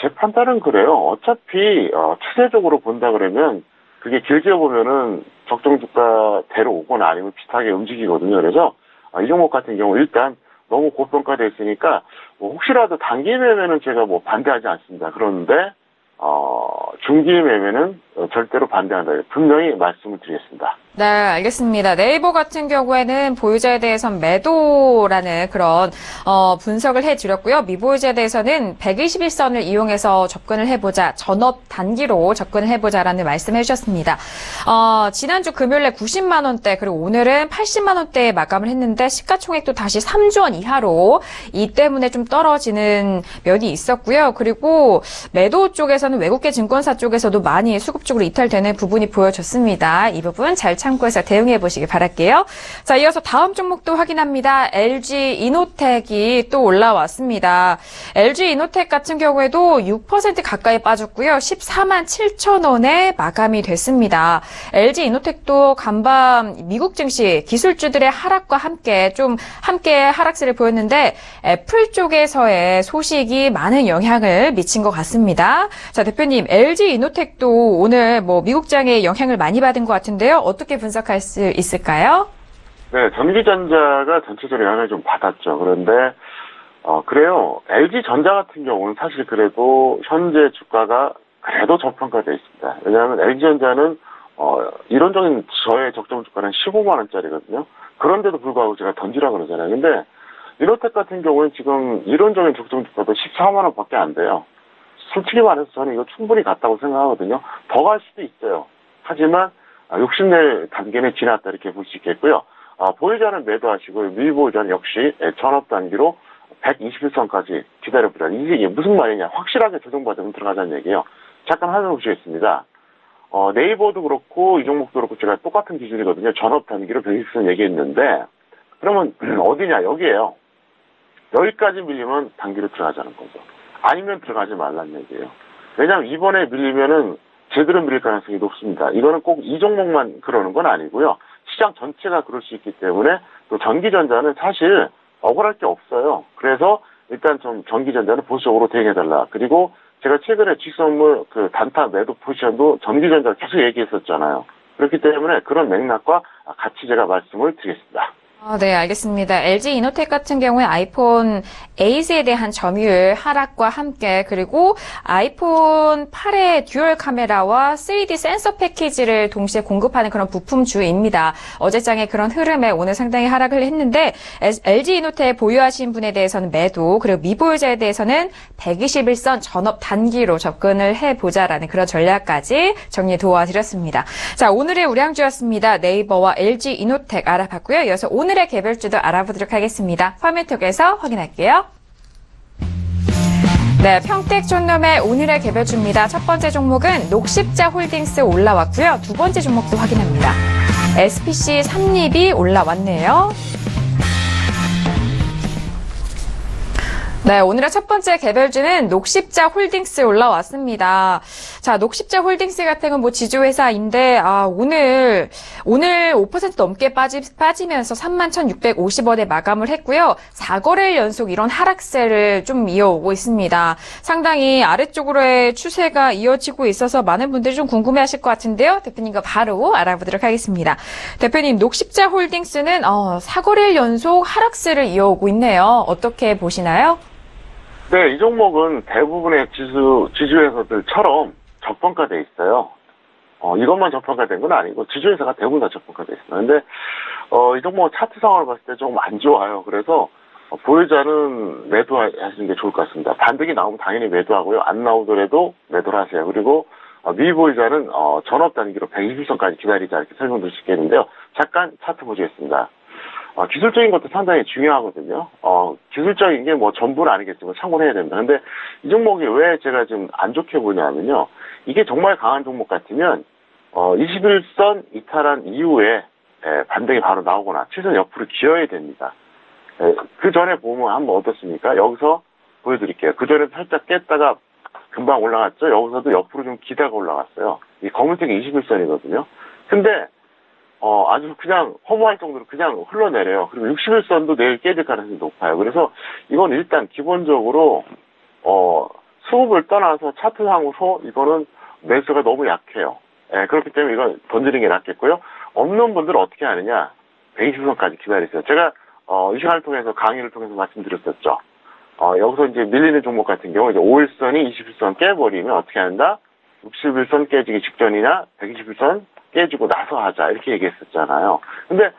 S3: 제 판단은 그래요. 어차피 추세적으로 본다 그러면 그게 길게 보면은 적정 주가대로 오거나 아니면 비슷하게 움직이거든요. 그래서 이 종목 같은 경우 일단 너무 고평가되어 있으니까 혹시라도 단기 매매는 제가 반대하지 않습니다. 그런데 중기 매매는 절대로 반대한다. 분명히 말씀을 드리겠습니다.
S2: 네, 알겠습니다. 네이버 같은 경우에는 보유자에 대해서는 매도라는 그런 분석을 해드렸고요. 미보유자에 대해서는 121선을 이용해서 접근을 해보자, 전업 단기로 접근을 해보자라는 말씀을 해주셨습니다. 지난주 금요일에 90만 원대 그리고 오늘은 80만 원대에 마감을 했는데 시가총액도 다시 3조 원 이하로 이 때문에 좀 떨어지는 면이 있었고요. 그리고 매도 쪽에서는 외국계 증권사 쪽에서도 많이 수급적으로 이탈되는 부분이 보여졌습니다. 이 부분 잘 참고해서 대응해 보시기 바랄게요. 자, 이어서 다음 종목도 확인합니다. LG 이노텍이 또 올라왔습니다. LG 이노텍 같은 경우에도 6% 가까이 빠졌고요. 14만 7천 원에 마감이 됐습니다. LG 이노텍도 간밤 미국 증시 기술주들의 하락과 함께 하락세를 보였는데 애플 쪽에서의 소식이 많은 영향을 미친 것 같습니다. 자, 대표님, LG 이노텍도 오늘 미국장에 영향을 많이 받은 것 같은데요. 어떻게 분석할 수 있을까요?
S3: 네, 전기전자가 전체적으로 영향을 좀 받았죠. 그런데 그래요. LG전자 같은 경우는 사실 그래도 현재 주가가 그래도 저평가되어 있습니다. 왜냐하면 LG전자는 이론적인 저의 적정 주가는 15만 원짜리거든요. 그런데도 불구하고 제가 던지라 그러잖아요. 근데 이노텍 같은 경우는 지금 이론적인 적정 주가도 14만 원밖에 안 돼요. 솔직히 말해서 저는 이거 충분히 갔다고 생각하거든요. 더 갈 수도 있어요. 하지만 욕심낼 단계는 지났다 이렇게 볼 수 있겠고요. 보유자는 매도하시고 미보유자는 역시 전업 단기로 121선까지 기다려보자. 이게 무슨 말이냐. 확실하게 조정받으면 들어가자는 얘기예요. 잠깐 살펴보시겠습니다. 네이버도 그렇고 이 종목도 그렇고 제가 똑같은 기준이거든요. 전업 단기로 120선 얘기했는데 그러면 어디냐. 여기에요. 여기까지 밀리면 단기로 들어가자는 거죠. 아니면 들어가지 말라는 얘기예요. 왜냐하면 이번에 밀리면은 제대로 밀릴 가능성이 높습니다. 이거는 꼭 이 종목만 그러는 건 아니고요. 시장 전체가 그럴 수 있기 때문에 또 전기전자는 사실 억울할 게 없어요. 그래서 일단 좀 전기전자는 보수적으로 대응해달라. 그리고 제가 최근에 지수선물 단타 매도 포지션도 전기전자 계속 얘기했었잖아요. 그렇기 때문에 그런 맥락과 같이 제가 말씀을 드리겠습니다.
S2: 네, 알겠습니다. LG 이노텍 같은 경우에 아이폰 8에 대한 점유율 하락과 함께 그리고 아이폰 8의 듀얼 카메라와 3D 센서 패키지를 동시에 공급하는 그런 부품주입니다. 어제장의 그런 흐름에 오늘 상당히 하락을 했는데 LG 이노텍 보유하신 분에 대해서는 매도 그리고 미보유자에 대해서는 121선 전업 단기로 접근을 해보자라는 그런 전략까지 정리 도와드렸습니다. 자, 오늘의 우량주였습니다. 네이버와 LG 이노텍 알아봤고요. 이어서 오늘의 개별주도 알아보도록 하겠습니다. 화면톡에서 확인할게요. 네, 평택촌놈의 오늘의 개별주입니다. 첫 번째 종목은 녹십자 홀딩스 올라왔고요. 두 번째 종목도 확인합니다. SPC 삼립이 올라왔네요. 네, 오늘의 첫 번째 개별주는 녹십자 홀딩스 올라왔습니다. 자, 녹십자 홀딩스 같은 건 지주회사인데, 오늘 5% 넘게 빠지면서 31,650원에 마감을 했고요. 4거래일 연속 이런 하락세를 좀 이어오고 있습니다. 상당히 아래쪽으로의 추세가 이어지고 있어서 많은 분들이 좀 궁금해 하실 것 같은데요. 대표님과 바로 알아보도록 하겠습니다. 대표님, 녹십자 홀딩스는 4거래일 연속 하락세를 이어오고 있네요. 어떻게 보시나요?
S3: 네, 이 종목은 대부분의 지주회사들처럼 저평가돼 있어요. 이것만 저평가된 건 아니고 지주회사가 대부분 다 저평가돼 있습니다. 근데 이 종목은 차트 상황을 봤을 때 조금 안 좋아요. 그래서 보유자는 매도하시는 게 좋을 것 같습니다. 반등이 나오면 당연히 매도하고요. 안 나오더라도 매도를 하세요. 그리고 미보유자는 전업 단기로 120선까지 기다리자 이렇게 설명드릴 수 있겠는데요. 잠깐 차트 보시겠습니다. 기술적인 것도 상당히 중요하거든요. 기술적인 게 뭐 전부는 아니겠지만 참고를 해야 됩니다. 근데 이 종목이 왜 제가 좀 안 좋게 보냐면요. 이게 정말 강한 종목 같으면 21선 이탈한 이후에 반등이 바로 나오거나 최소한 옆으로 기어야 됩니다. 그 전에 보면 한번 어떻습니까? 여기서 보여드릴게요. 그 전에 살짝 깼다가 금방 올라갔죠? 여기서도 옆으로 좀 기다가 올라갔어요. 이 검은색이 21선이거든요. 근데 아주 그냥 허무할 정도로 그냥 흘러내려요. 그리고 61선도 내일 깨질 가능성이 높아요. 그래서 이건 일단 기본적으로 수급을 떠나서 차트상으로 이거는 매수가 너무 약해요. 그렇기 때문에 이건 던지는 게 낫겠고요. 없는 분들은 어떻게 하느냐? 120선까지 기다리세요. 제가 이 시간을 통해서 강의를 통해서 말씀드렸었죠. 여기서 이제 밀리는 종목 같은 경우 이제 5일선이 21선 깨버리면 어떻게 한다? 61선 깨지기 직전이나 121선 깨지고 나서 하자 이렇게 얘기했었잖아요. 근데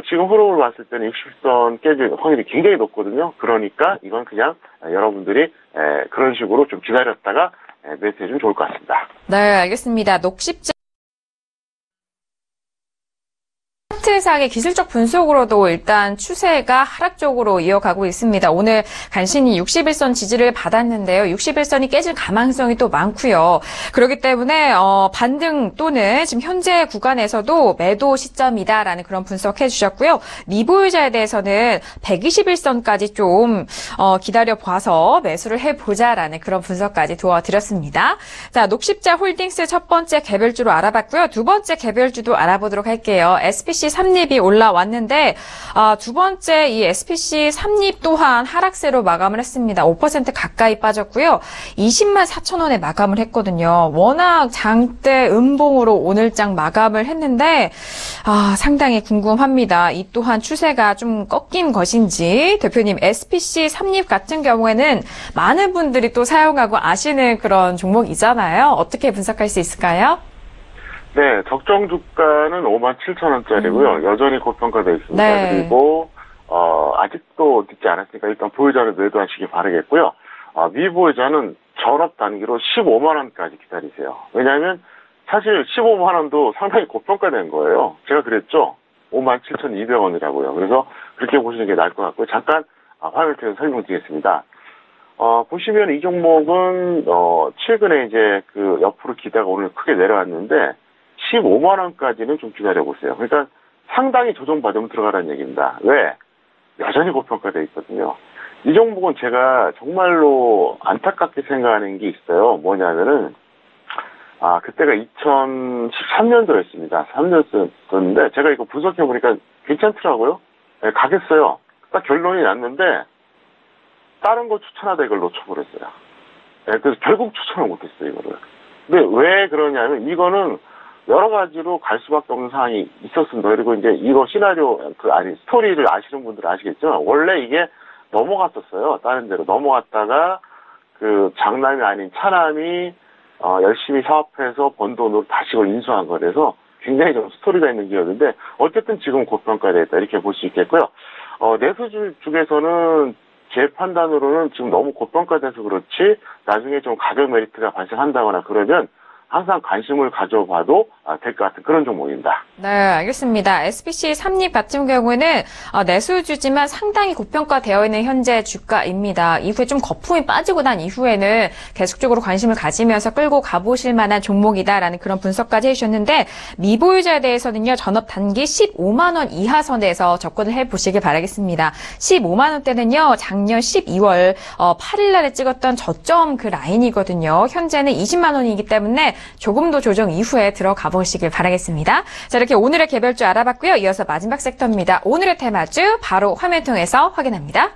S3: 지금 흐름을 봤을 때는 60선 깨질 확률이 굉장히 높거든요. 그러니까 이건 그냥 여러분들이 그런 식으로 좀 기다렸다가 매수해주면 좋을 것 같습니다.
S2: 네, 알겠습니다. 녹십자 차트상의 기술적 분석으로도 일단 추세가 하락 쪽으로 이어가고 있습니다. 오늘 간신히 61선 지지를 받았는데요. 61선이 깨질 가망성이 또 많고요. 그렇기 때문에 반등 또는 지금 현재 구간에서도 매도 시점이다라는 그런 분석해 주셨고요. 미보유자에 대해서는 121선까지 좀 기다려봐서 매수를 해보자라는 그런 분석까지 도와드렸습니다. 자, 녹십자 홀딩스 첫 번째 개별주로 알아봤고요. 두 번째 개별주도 알아보도록 할게요. SPC 삼립이 올라왔는데 두 번째 이 SPC 삼립 또한 하락세로 마감을 했습니다. 5% 가까이 빠졌고요. 20만 4천 원에 마감을 했거든요. 워낙 장대 음봉으로 오늘장 마감을 했는데 상당히 궁금합니다. 이 또한 추세가 좀 꺾인 것인지. 대표님, SPC 삼립 같은 경우에는 많은 분들이 또 사용하고 아시는 그런 종목이잖아요. 어떻게 분석할 수 있을까요?
S3: 네, 적정 주가는 57,000원짜리고요. 여전히 고평가되어 있습니다.
S2: 네.
S3: 그리고 아직도 늦지 않았으니까 일단 보유자는 매도하시기 바라겠고요. 미보유자는 전업 단기로 15만 원까지 기다리세요. 왜냐하면 사실 15만 원도 상당히 고평가된 거예요. 제가 그랬죠. 57,200원이라고요. 그래서 그렇게 보시는 게 나을 것 같고요. 잠깐 화면을 통해서 설명드리겠습니다. 보시면 이 종목은 최근에 이제 그 옆으로 기다가 오늘 크게 내려왔는데 15만 원까지는 좀 기다려보세요. 그러니까 상당히 조정받으면 들어가라는 얘기입니다. 왜? 여전히 고평가되어 있거든요. 이 종목은 제가 정말로 안타깝게 생각하는 게 있어요. 뭐냐면은 그때가 2013년도였습니다. 3년도였는데 제가 이거 분석해보니까 괜찮더라고요. 네, 가겠어요. 딱 결론이 났는데 다른 거 추천하다 이걸 놓쳐버렸어요. 네, 그래서 결국 추천을 못했어요, 이거를. 근데 왜 그러냐면 이거는 여러 가지로 갈 수밖에 없는 상황이 있었습니다. 그리고 이제 이거 시나리오, 스토리를 아시는 분들은 아시겠지만 원래 이게 넘어갔었어요. 다른 데로 넘어갔다가 그 장남이 아닌 차남이 열심히 사업해서 번 돈으로 다시 그걸 인수한 거라서 굉장히 좀 스토리가 있는 기업인데 어쨌든 지금 고평가되어 있다 이렇게 볼 수 있겠고요. 내수주 쪽에서는 제 판단으로는 지금 너무 고평가돼서 그렇지 나중에 좀 가격 메리트가 발생한다거나 그러면 항상 관심을 가져봐도 될 것 같은 그런 종목입니다.
S2: 네, 알겠습니다. SPC 삼립 같은 경우에는 내수주지만 상당히 고평가되어 있는 현재 주가입니다. 이후에 좀 거품이 빠지고 난 이후에는 계속적으로 관심을 가지면서 끌고 가보실 만한 종목이다라는 그런 분석까지 해주셨는데 미보유자에 대해서는요. 전업 단기 15만 원 이하 선에서 접근을 해보시길 바라겠습니다. 15만 원대는요. 작년 12월 8일 날에 찍었던 저점 그 라인이거든요. 현재는 20만 원이기 때문에 조금 더 조정 이후에 들어가 보시길 바라겠습니다. 자, 이렇게 오늘의 개별주 알아봤고요. 이어서 마지막 섹터입니다. 오늘의 테마주 바로 화면 통해서 확인합니다.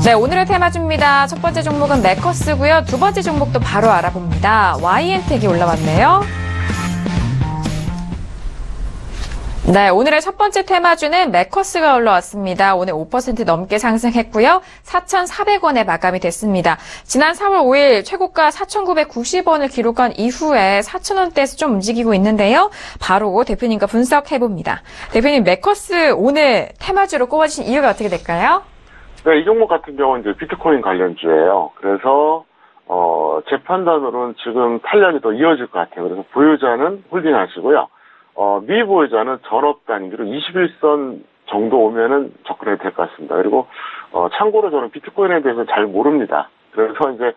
S2: 네, 오늘의 테마주입니다. 첫 번째 종목은 메커스고요. 두 번째 종목도 바로 알아봅니다. YN텍이 올라왔네요. 네, 오늘의 첫 번째 테마주는 메커스가 올라왔습니다. 오늘 5% 넘게 상승했고요. 4,400원에 마감이 됐습니다. 지난 4월 5일 최고가 4,990원을 기록한 이후에 4,000원대에서 좀 움직이고 있는데요. 바로 대표님과 분석해봅니다. 대표님, 메커스 오늘 테마주로 꼽아주신 이유가 어떻게 될까요?
S3: 네, 이 종목 같은 경우는 이제 비트코인 관련주예요. 그래서 제 판단으로는 지금 탄력이 더 이어질 것 같아요. 그래서 보유자는 홀딩하시고요. 미보유자는 전업 단위로 21선 정도 오면은 접근해도 될 것 같습니다. 그리고 참고로 저는 비트코인에 대해서 잘 모릅니다. 그래서 이제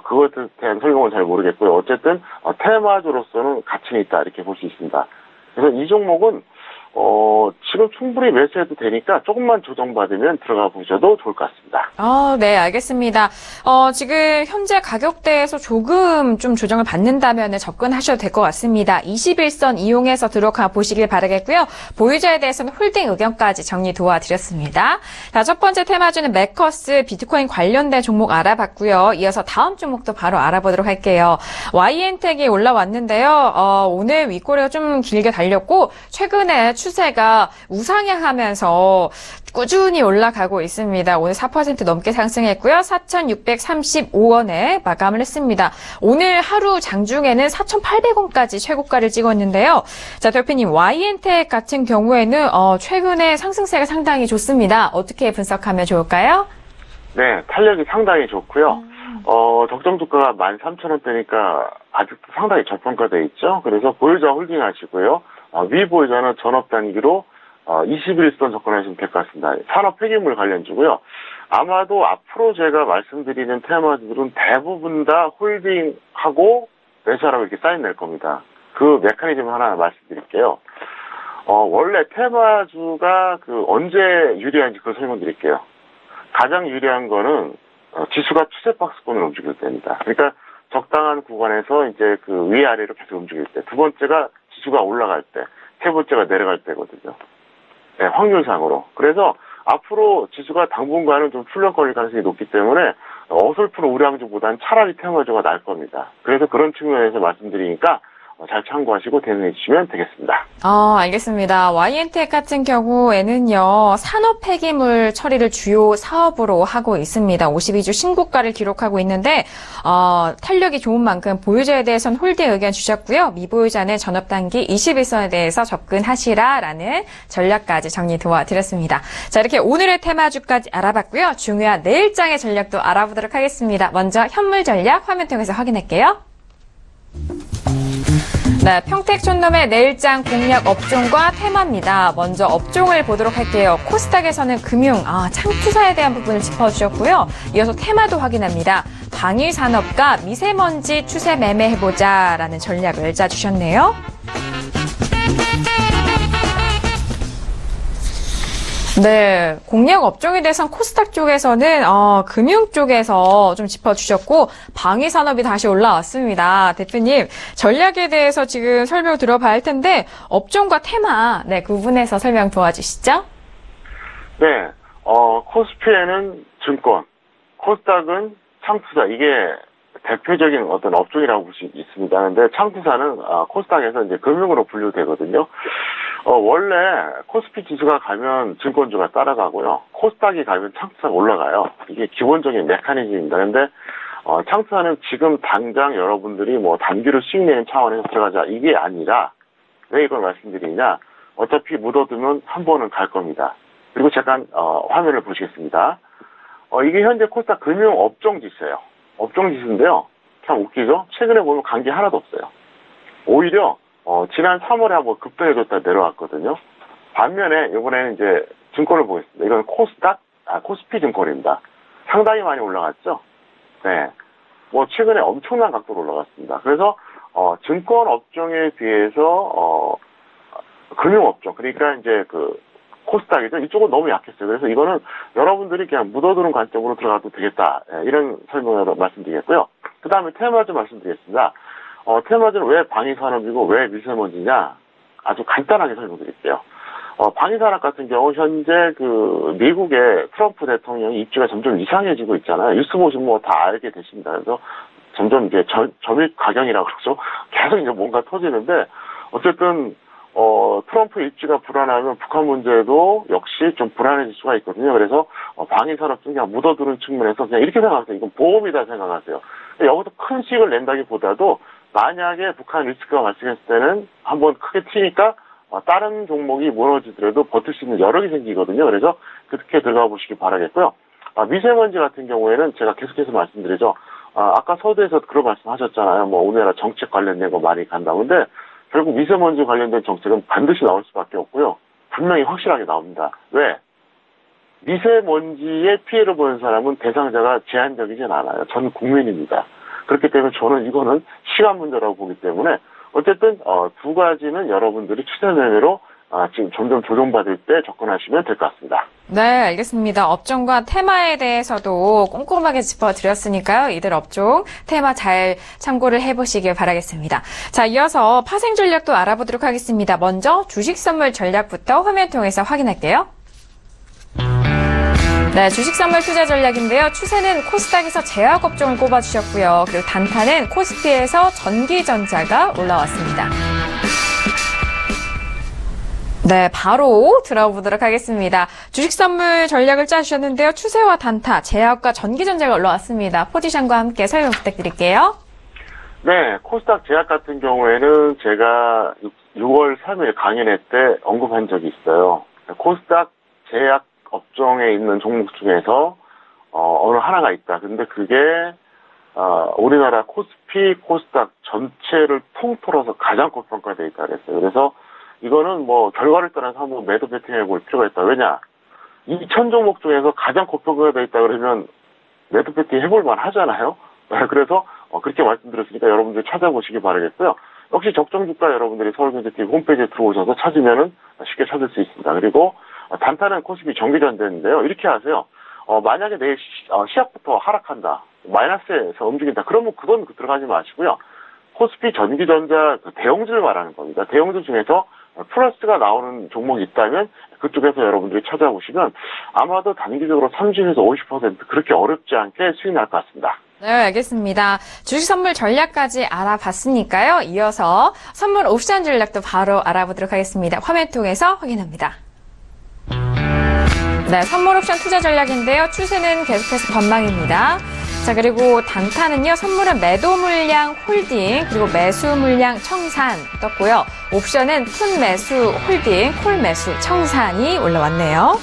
S3: 그것에 대한 설명은 잘 모르겠고요. 어쨌든 테마주로서는 가치는 있다 이렇게 볼 수 있습니다. 그래서 이 종목은 지금 충분히 매수해도 되니까 조금만 조정받으면 들어가 보셔도 좋을 것 같습니다.
S2: 네, 알겠습니다. 지금 현재 가격대에서 조금 좀 조정을 받는다면 접근하셔도 될 것 같습니다. 21선 이용해서 들어가 보시길 바라겠고요. 보유자에 대해서는 홀딩 의견까지 정리 도와드렸습니다. 자, 첫 번째 테마주는 메커스 비트코인 관련된 종목 알아봤고요. 이어서 다음 종목도 바로 알아보도록 할게요. YN텍이 올라왔는데요. 오늘 윗꼬리가 좀 길게 달렸고 최근에 추세가 우상향하면서 꾸준히 올라가고 있습니다. 오늘 4% 넘게 상승했고요. 4,635원에 마감을 했습니다. 오늘 하루 장중에는 4,800원까지 최고가를 찍었는데요. 자, 대표님, YN텍 같은 경우에는 최근에 상승세가 상당히 좋습니다. 어떻게 분석하면 좋을까요?
S3: 네, 탄력이 상당히 좋고요. 적정 주가가 13,000원대니까 아직도 상당히 저평가되어 있죠. 그래서 보유자 홀딩 하시고요. 미보유자는 전업 단위로 21선 접근하시면 될 것 같습니다. 산업 폐기물 관련주고요. 아마도 앞으로 제가 말씀드리는 테마주들은 대부분 다 홀딩하고 매수하라고 이렇게 사인 낼 겁니다. 그 메커니즘 하나 말씀드릴게요. 원래 테마주가 언제 유리한지 그걸 설명드릴게요. 가장 유리한 거는 지수가 추세 박스권으로 움직일 때입니다. 그러니까 적당한 구간에서 이제 위아래로 계속 움직일 때. 두 번째가 지수가 올라갈 때. 세 번째가 내려갈 때거든요. 네, 확률상으로. 그래서 앞으로 지수가 당분간은 좀 출렁거릴 가능성이 높기 때문에 어설픈 우량주보다는 차라리 테마주가 나을 겁니다. 그래서 그런 측면에서 말씀드리니까 잘 참고하시고 대응해 주시면 되겠습니다.
S2: 알겠습니다. YN텍 같은 경우에는요, 산업 폐기물 처리를 주요 사업으로 하고 있습니다. 52주 신고가를 기록하고 있는데, 탄력이 좋은 만큼 보유자에 대해서는 홀딩 의견 주셨고요. 미보유자는 전업단기 21선에 대해서 접근하시라라는 전략까지 정리 도와드렸습니다. 자, 이렇게 오늘의 테마주까지 알아봤고요. 중요한 내일장의 전략도 알아보도록 하겠습니다. 먼저 현물 전략 화면 통해서 확인할게요. 네, 평택촌놈의 내일장 공략 업종과 테마입니다. 먼저 업종을 보도록 할게요. 코스닥에서는 금융, 창투사에 대한 부분을 짚어주셨고요. 이어서 테마도 확인합니다. 방위산업과 미세먼지 추세 매매해보자라는 전략을 짜주셨네요. 네, 공략 업종에 대해서는 코스닥 쪽에서는 금융 쪽에서 좀 짚어주셨고 방위산업이 다시 올라왔습니다. 대표님, 전략에 대해서 지금 설명 들어봐야 할 텐데 업종과 테마, 네, 그 부분에서 설명 도와주시죠.
S3: 네, 코스피에는 증권, 코스닥은 창투사, 이게 대표적인 어떤 업종이라고 볼 수 있습니다. 그런데 창투사는 코스닥에서 이제 금융으로 분류되거든요. 원래 코스피 지수가 가면 증권주가 따라가고요. 코스닥이 가면 창투사가 올라가요. 이게 기본적인 메커니즘입니다. 그런데 창투사는 지금 당장 여러분들이 단기로 수익 내는 차원에서 들어가자 이게 아니라 왜 이걸 말씀드리냐? 어차피 묻어두면 한 번은 갈 겁니다. 그리고 잠깐 화면을 보시겠습니다. 이게 현재 코스닥 금융 업종 지수예요. 업종 지수인데요. 참 웃기죠? 최근에 보면 간 게 하나도 없어요. 오히려 지난 3월에 한번 급등해줬다 내려왔거든요. 반면에 이번에는 이제 증권을 보겠습니다. 이건 코스피 증권입니다. 상당히 많이 올라갔죠? 네. 최근에 엄청난 각도로 올라갔습니다. 그래서 증권 업종에 비해서 금융 업종, 그러니까 이제 코스닥이죠. 이쪽은 너무 약했어요. 그래서 이거는 여러분들이 그냥 묻어두는 관점으로 들어가도 되겠다. 이런 설명을 말씀드리겠고요. 그 다음에 테마주 말씀드리겠습니다. 테마주는 왜 방위산업이고 왜 미세먼지냐? 아주 간단하게 설명드릴게요. 방위산업 같은 경우 현재 미국의 트럼프 대통령이 입지가 점점 이상해지고 있잖아요. 뉴스 보시면 다 알게 되십니다. 그래서 점점 이제 점입 가경이라고 그러죠. 계속 이제 뭔가 터지는데 어쨌든 트럼프 입지가 불안하면 북한 문제도 역시 좀 불안해질 수가 있거든요. 그래서 방위산업 중 그냥 묻어두는 측면에서 그냥 이렇게 생각하세요. 이건 보험이다 생각하세요. 여기서 큰 수익을 낸다기보다도 만약에 북한 리스크가 발생했을 때는 한번 크게 튀니까 다른 종목이 무너지더라도 버틸 수 있는 여력이 생기거든요. 그래서 그렇게 들어가 보시기 바라겠고요. 미세먼지 같은 경우에는 제가 계속해서 말씀드리죠. 아까 서두에서 그런 말씀 하셨잖아요. 뭐 우리나라 정책 관련된 거 많이 간다고. 근데 결국 미세먼지 관련된 정책은 반드시 나올 수밖에 없고요. 분명히 확실하게 나옵니다. 왜? 미세먼지의 피해를 보는 사람은 대상자가 제한적이진 않아요. 전 국민입니다. 그렇기 때문에 저는 이거는 시간 문제라고 보기 때문에 어쨌든 두 가지는 여러분들이 추세 매매로 지금 점점 조정받을 때 접근하시면 될 것 같습니다.
S2: 네, 알겠습니다. 업종과 테마에 대해서도 꼼꼼하게 짚어드렸으니까요. 이들 업종, 테마 잘 참고를 해보시길 바라겠습니다. 자, 이어서 파생 전략도 알아보도록 하겠습니다. 먼저 주식 선물 전략부터 화면 통해서 확인할게요. 네, 주식 선물 투자 전략인데요. 추세는 코스닥에서 제약 업종을 꼽아주셨고요. 그리고 단타는 코스피에서 전기전자가 올라왔습니다. 네, 바로 들어보도록 하겠습니다. 주식 선물 전략을 짜주셨는데요. 추세와 단타, 제약과 전기전자가 올라왔습니다. 포지션과 함께 설명 부탁드릴게요.
S3: 네, 코스닥 제약 같은 경우에는 제가 6월 3일 강연회 때 언급한 적이 있어요. 코스닥 제약 업종에 있는 종목 중에서 어느 하나가 있다. 근데 그게 우리나라 코스피, 코스닥 전체를 통틀어서 가장 고평가되어 있다 그랬어요. 그래서 이거는 뭐 결과를 떠나서 한번 매도 배팅해 볼 필요가 있다. 왜냐? 2,000 종목 중에서 가장 고평가되어 있다 그러면 매도 배팅 해볼 만 하잖아요. 그래서 그렇게 말씀드렸으니까 여러분들이 찾아보시기 바라겠고요. 역시 적정 주가 여러분들이 서울경제TV 홈페이지에 들어오셔서 찾으면은 쉽게 찾을 수 있습니다. 그리고 단타는 코스피 전기전자인데요. 이렇게 하세요. 만약에 내일 시작부터 하락한다, 마이너스에서 움직인다, 그러면 그건 들어가지 마시고요. 코스피 전기전자 대형주를 말하는 겁니다. 대형주 중에서 플러스가 나오는 종목이 있다면 그쪽에서 여러분들이 찾아보시면 아마도 단기적으로 30에서 50% 그렇게 어렵지 않게 수익 날 것 같습니다.
S2: 네, 알겠습니다. 주식 선물 전략까지 알아봤으니까요. 이어서 선물 옵션 전략도 바로 알아보도록 하겠습니다. 화면 통해서 확인합니다. 네, 선물 옵션 투자 전략인데요. 추세는 계속해서 전망입니다. 자, 그리고 단타는요, 선물은 매도 물량 홀딩, 그리고 매수 물량 청산 떴고요. 옵션은 푼 매수 홀딩, 콜 매수 청산이 올라왔네요.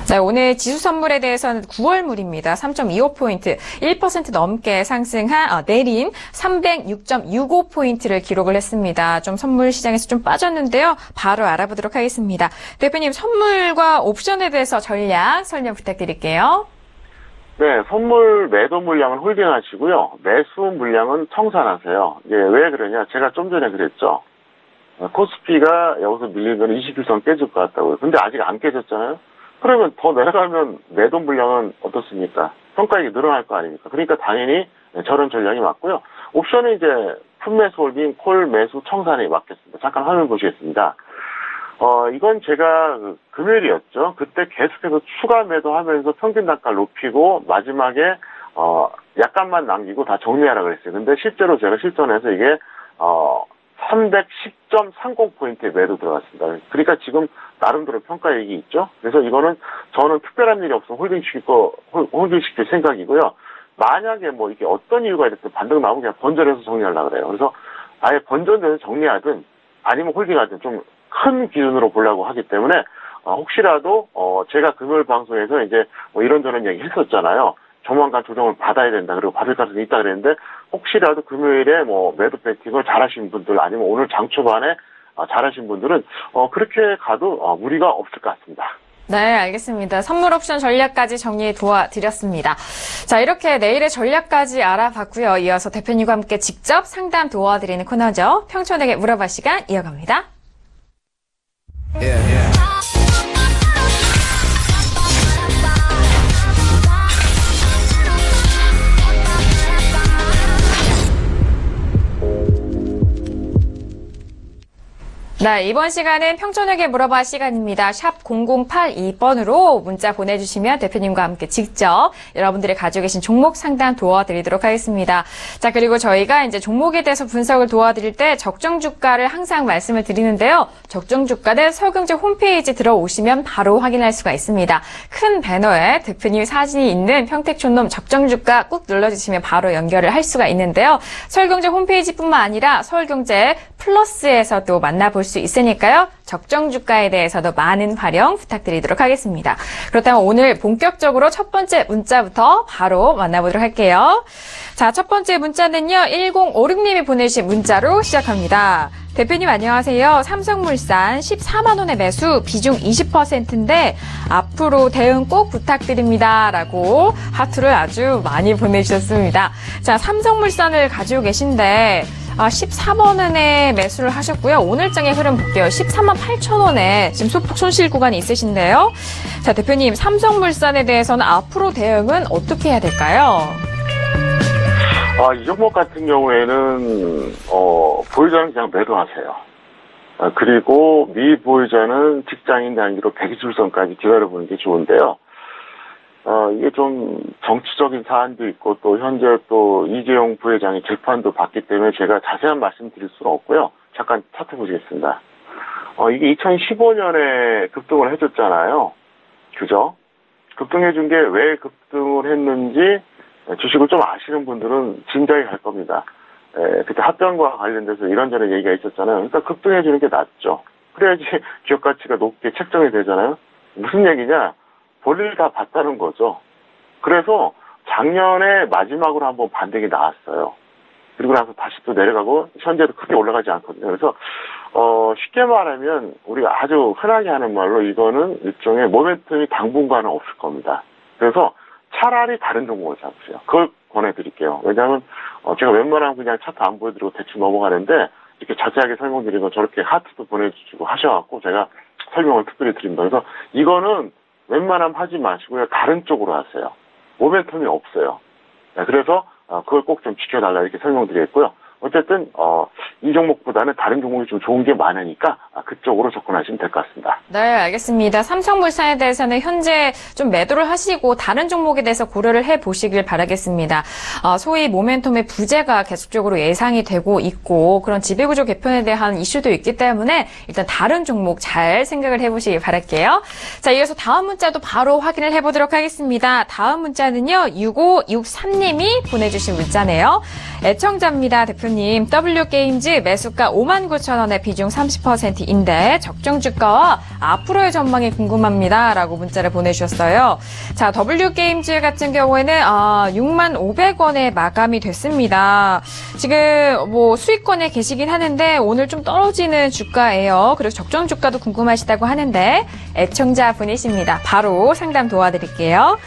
S2: 자, 오늘 지수 선물에 대해서는 9월물입니다. 3.25포인트, 1% 넘게 상승한, 내린 306.65포인트를 기록을 했습니다. 좀 선물 시장에서 좀 빠졌는데요. 바로 알아보도록 하겠습니다. 대표님, 선물과 옵션에 대해서 전략 설명 부탁드릴게요.
S3: 네, 선물 매도 물량은 홀딩하시고요. 매수 물량은 청산하세요. 이게 왜 그러냐? 제가 좀 전에 그랬죠. 코스피가 여기서 밀리면 21선 깨질 것 같다고요. 근데 아직 안 깨졌잖아요. 그러면 더 내려가면 매도 물량은 어떻습니까? 평가액이 늘어날 거 아닙니까? 그러니까 당연히 저런 전략이 맞고요. 옵션은 이제 푼 매수 홀딩, 콜 매수 청산이 맞겠습니다. 잠깐 화면 보시겠습니다. 이건 제가 금요일이었죠. 그때 계속해서 추가 매도하면서 평균 단가를 높이고 마지막에 약간만 남기고 다 정리하라 그랬어요. 근데 실제로 제가 실전에서 이게 310.30포인트에 매도 들어갔습니다. 그러니까 지금 나름대로 평가액이 있죠. 그래서 이거는 저는 특별한 일이 없으면 홀딩시킬 생각이고요. 만약에 뭐 이게 어떤 이유가 됐든 반등 나오면 그냥 번전해서 정리하려고 그래요. 그래서 아예 번전돼서 정리하든 아니면 홀딩하든 좀 큰 기준으로 보려고 하기 때문에 혹시라도 제가 금요일 방송에서 이제 뭐 이런저런 얘기 했었잖아요. 조만간 조정을 받아야 된다. 그리고 받을 가능성이 있다 그랬는데 혹시라도 금요일에 뭐 매도 배팅을 잘하신 분들 아니면 오늘 장 초반에 잘하신 분들은 그렇게 가도 무리가 없을 것 같습니다.
S2: 네, 알겠습니다. 선물 옵션 전략까지 정리해 도와드렸습니다. 자, 이렇게 내일의 전략까지 알아봤고요. 이어서 대표님과 함께 직접 상담 도와드리는 코너죠. 평촌에게 물어봐 시간 이어갑니다. 네, 이번 시간은 평촌에게 물어봐 시간입니다. 샵 샵 0082번으로 문자 보내주시면 대표님과 함께 직접 여러분들이 가지고 계신 종목 상담 도와드리도록 하겠습니다. 자, 그리고 저희가 이제 종목에 대해서 분석을 도와드릴 때 적정 주가를 항상 말씀을 드리는데요. 적정 주가는 설경제 홈페이지 들어오시면 바로 확인할 수가 있습니다. 큰 배너에 대표님 사진이 있는 평택촌놈 적정 주가 꾹 눌러주시면 바로 연결을 할 수가 있는데요. 서울경제 홈페이지뿐만 아니라 서울경제 플러스에서도 만나볼 수 있으니까요. 적정 주가에 대해서도 많은 활용 부탁드리도록 하겠습니다. 그렇다면 오늘 본격적으로 첫 번째 문자부터 바로 만나보도록 할게요. 자, 첫 번째 문자는요. 1056님이 보내주신 문자로 시작합니다. 대표님 안녕하세요. 삼성물산 14만 원의 매수 비중 20%인데 앞으로 대응 꼭 부탁드립니다. 라고 하트를 아주 많이 보내주셨습니다. 자, 삼성물산을 가지고 계신데 14만 원에 매수를 하셨고요. 오늘장의 흐름 볼게요. 14만 8천 원에 지금 소폭 손실 구간이 있으신데요. 자, 대표님 삼성물산에 대해서는 앞으로 대응은 어떻게 해야 될까요?
S3: 이 종목 같은 경우에는 보유자는 그냥 매도하세요. 그리고 미보유자는 직장인 단위로 120선까지 기다려보는 게 좋은데요. 이게 좀 정치적인 사안도 있고 또 현재 또 이재용 부회장이 재판도 받기 때문에 제가 자세한 말씀 드릴 수는 없고요. 잠깐 차트 보시겠습니다. 이게 2015년에 급등을 해줬잖아요. 그죠? 급등해준 게 왜 급등을 했는지 주식을 좀 아시는 분들은 짐작이 갈 겁니다. 그때 합병과 관련돼서 이런저런 얘기가 있었잖아요. 그러니까 급등해주는 게 낫죠. 그래야지 기업 가치가 높게 책정이 되잖아요. 무슨 얘기냐? 볼일 다 봤다는 거죠. 그래서 작년에 마지막으로 한번 반등이 나왔어요. 그리고 나서 다시 또 내려가고 현재도 크게 올라가지 않거든요. 그래서 쉽게 말하면 우리가 아주 흔하게 하는 말로 이거는 일종의 모멘텀이 당분간은 없을 겁니다. 그래서 차라리 다른 종목을 잡으세요. 그걸 권해드릴게요. 왜냐하면 제가 웬만하면 그냥 차트 안 보여드리고 대충 넘어가는데 이렇게 자세하게 설명드리고 저렇게 하트도 보내주시고 하셔갖고 제가 설명을 특별히 드립니다. 그래서 이거는 웬만하면 하지 마시고요. 다른 쪽으로 하세요. 모멘텀이 없어요. 그래서 그걸 꼭 좀 지켜달라 이렇게 설명드리겠고요. 어쨌든 이 종목보다는 다른 종목이 좀 좋은 게 많으니까 그쪽으로 접근하시면 될 것 같습니다.
S2: 네, 알겠습니다. 삼성물산에 대해서는 현재 좀 매도를 하시고 다른 종목에 대해서 고려를 해보시길 바라겠습니다. 소위 모멘텀의 부재가 계속적으로 예상이 되고 있고 그런 지배구조 개편에 대한 이슈도 있기 때문에 일단 다른 종목 잘 생각을 해보시길 바랄게요. 자, 이어서 다음 문자도 바로 확인을 해보도록 하겠습니다. 다음 문자는요. 6563님이 보내주신 문자네요. 애청자입니다. 대표님. W게임즈 매수가 59,000원에 비중 30%인데 적정 주가와 앞으로의 전망이 궁금합니다. 라고 문자를 보내주셨어요. 자, W게임즈 같은 경우에는 65,500원에 마감이 됐습니다. 지금 뭐 수익권에 계시긴 하는데 오늘 좀 떨어지는 주가예요. 그리고 적정 주가도 궁금하시다고 하는데 애청자 분이십니다. 바로 상담 도와드릴게요.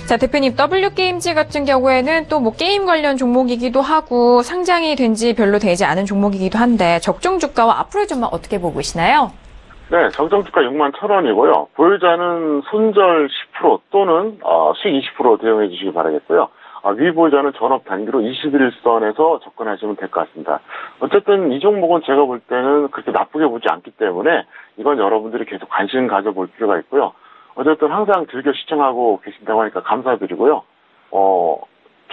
S2: 자, 대표님, W게임즈 같은 경우에는 또 뭐 게임 관련 종목이기도 하고 상장이 된 지 별로 되지 않은 종목이기도 한데 적정 주가와 앞으로의 전망 어떻게 보고 계시나요?
S3: 네, 적정 주가 61,000원이고요. 보유자는 손절 10% 또는 수익 20% 대응해 주시기 바라겠고요. 미보유자는 전업 단기로 21선에서 접근하시면 될 것 같습니다. 어쨌든 이 종목은 제가 볼 때는 그렇게 나쁘게 보지 않기 때문에 이건 여러분들이 계속 관심 가져볼 필요가 있고요. 어쨌든 항상 즐겨 시청하고 계신다고 하니까 감사드리고요.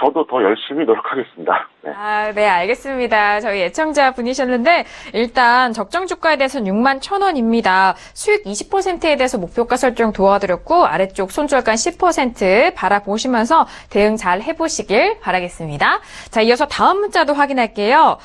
S3: 저도 더 열심히 노력하겠습니다. 네.
S2: 네, 알겠습니다. 저희 애청자 분이셨는데 일단 적정 주가에 대해서는 61,000원입니다. 수익 20%에 대해서 목표가 설정 도와드렸고 아래쪽 손절가 10% 바라보시면서 대응 잘 해보시길 바라겠습니다. 자, 이어서 다음 문자도 확인할게요.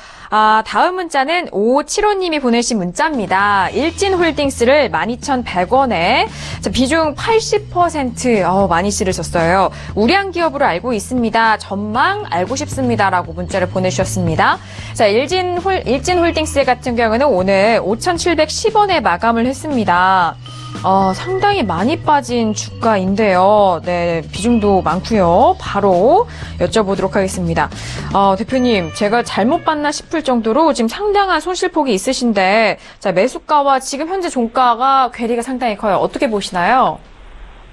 S2: 다음 문자는 5575님이 보내신 문자입니다. 일진홀딩스를 12,100원에 비중 80% 많이 실으셨어요. 우량 기업으로 알고 있습니다. 전망 알고 싶습니다라고 문자를 보내주셨습니다. 자, 일진홀딩스 같은 경우는 오늘 5,710원에 마감을 했습니다. 상당히 많이 빠진 주가인데요. 네, 비중도 많고요. 바로 여쭤보도록 하겠습니다. 대표님, 제가 잘못 봤나 싶을 정도로 지금 상당한 손실폭이 있으신데, 자, 매수가와 지금 현재 종가가 괴리가 상당히 커요. 어떻게 보시나요?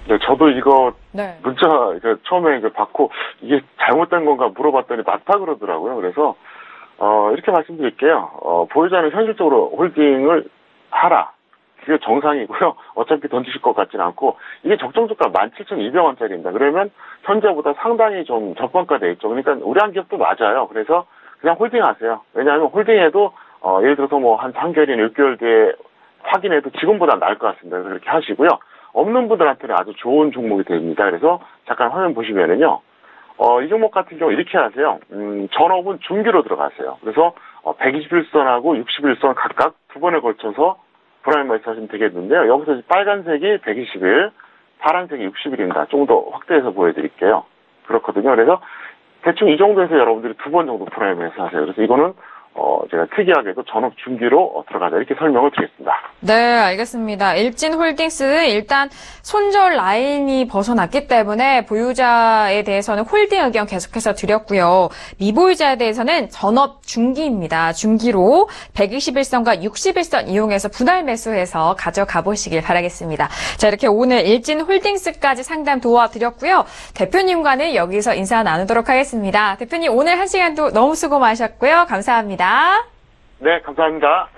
S3: 네, 저도 이거
S2: 네.
S3: 문자 처음에 받고 이게 잘못된 건가 물어봤더니 맞다 그러더라고요. 그래서 이렇게 말씀드릴게요. 보유자는 현실적으로 홀딩을 하라. 그게 정상이고요. 어차피 던지실 것 같지는 않고 이게 적정 주가 17,200원짜리입니다. 그러면 현재보다 상당히 좀 저평가돼 있죠. 그러니까 우량 기업도 맞아요. 그래서 그냥 홀딩하세요. 왜냐하면 홀딩해도 예를 들어서 뭐 한 3개월이나 6개월 뒤에 확인해도 지금보다 나을 것 같습니다. 그래서 그렇게 하시고요. 없는 분들한테는 아주 좋은 종목이 됩니다. 그래서 잠깐 화면 보시면은요. 이 종목 같은 경우 이렇게 하세요. 전업은 중기로 들어가세요. 그래서 121선하고 61선 각각 두 번에 걸쳐서 브라임 마이스 하시면 되겠는데요. 여기서 빨간색이 121, 파란색이 60일입니다. 좀 더 확대해서 보여드릴게요. 그렇거든요. 그래서 대충 이 정도에서 여러분들이 두 번 정도 프라임 마이스 하세요. 그래서 이거는 제가 특이하게도 전업 중기로 들어가자 이렇게 설명을 드리겠습니다.
S2: 네, 알겠습니다. 일진홀딩스는 일단 손절 라인이 벗어났기 때문에 보유자에 대해서는 홀딩 의견 계속해서 드렸고요. 미보유자에 대해서는 전업 중기입니다. 중기로 121선과 61선 이용해서 분할 매수해서 가져가 보시길 바라겠습니다. 자, 이렇게 오늘 일진홀딩스까지 상담 도와드렸고요. 대표님과는 여기서 인사 나누도록 하겠습니다. 대표님 오늘 한 시간도 너무 수고 많으셨고요. 감사합니다.
S3: 네, 감사합니다.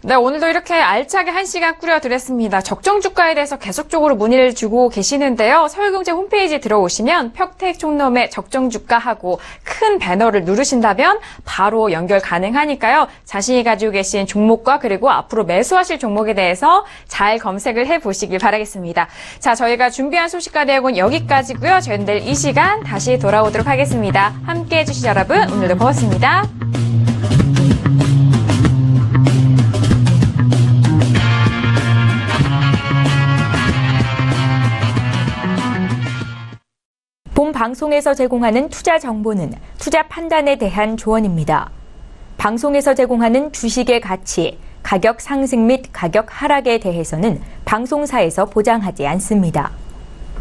S2: 네, 오늘도 이렇게 알차게 1시간 꾸려드렸습니다. 적정 주가에 대해서 계속적으로 문의를 주고 계시는데요. 서울경제 홈페이지 들어오시면 평택 총놈의 적정 주가하고 큰 배너를 누르신다면 바로 연결 가능하니까요. 자신이 가지고 계신 종목과 그리고 앞으로 매수하실 종목에 대해서 잘 검색을 해보시길 바라겠습니다. 자, 저희가 준비한 소식과 내용은 여기까지고요. 저희는 내일 이 시간 다시 돌아오도록 하겠습니다. 함께해 주신 여러분 오늘도 고맙습니다.
S1: 본 방송에서 제공하는 투자 정보는 투자 판단에 대한 조언입니다. 방송에서 제공하는 주식의 가치, 가격 상승 및 가격 하락에 대해서는 방송사에서 보장하지 않습니다.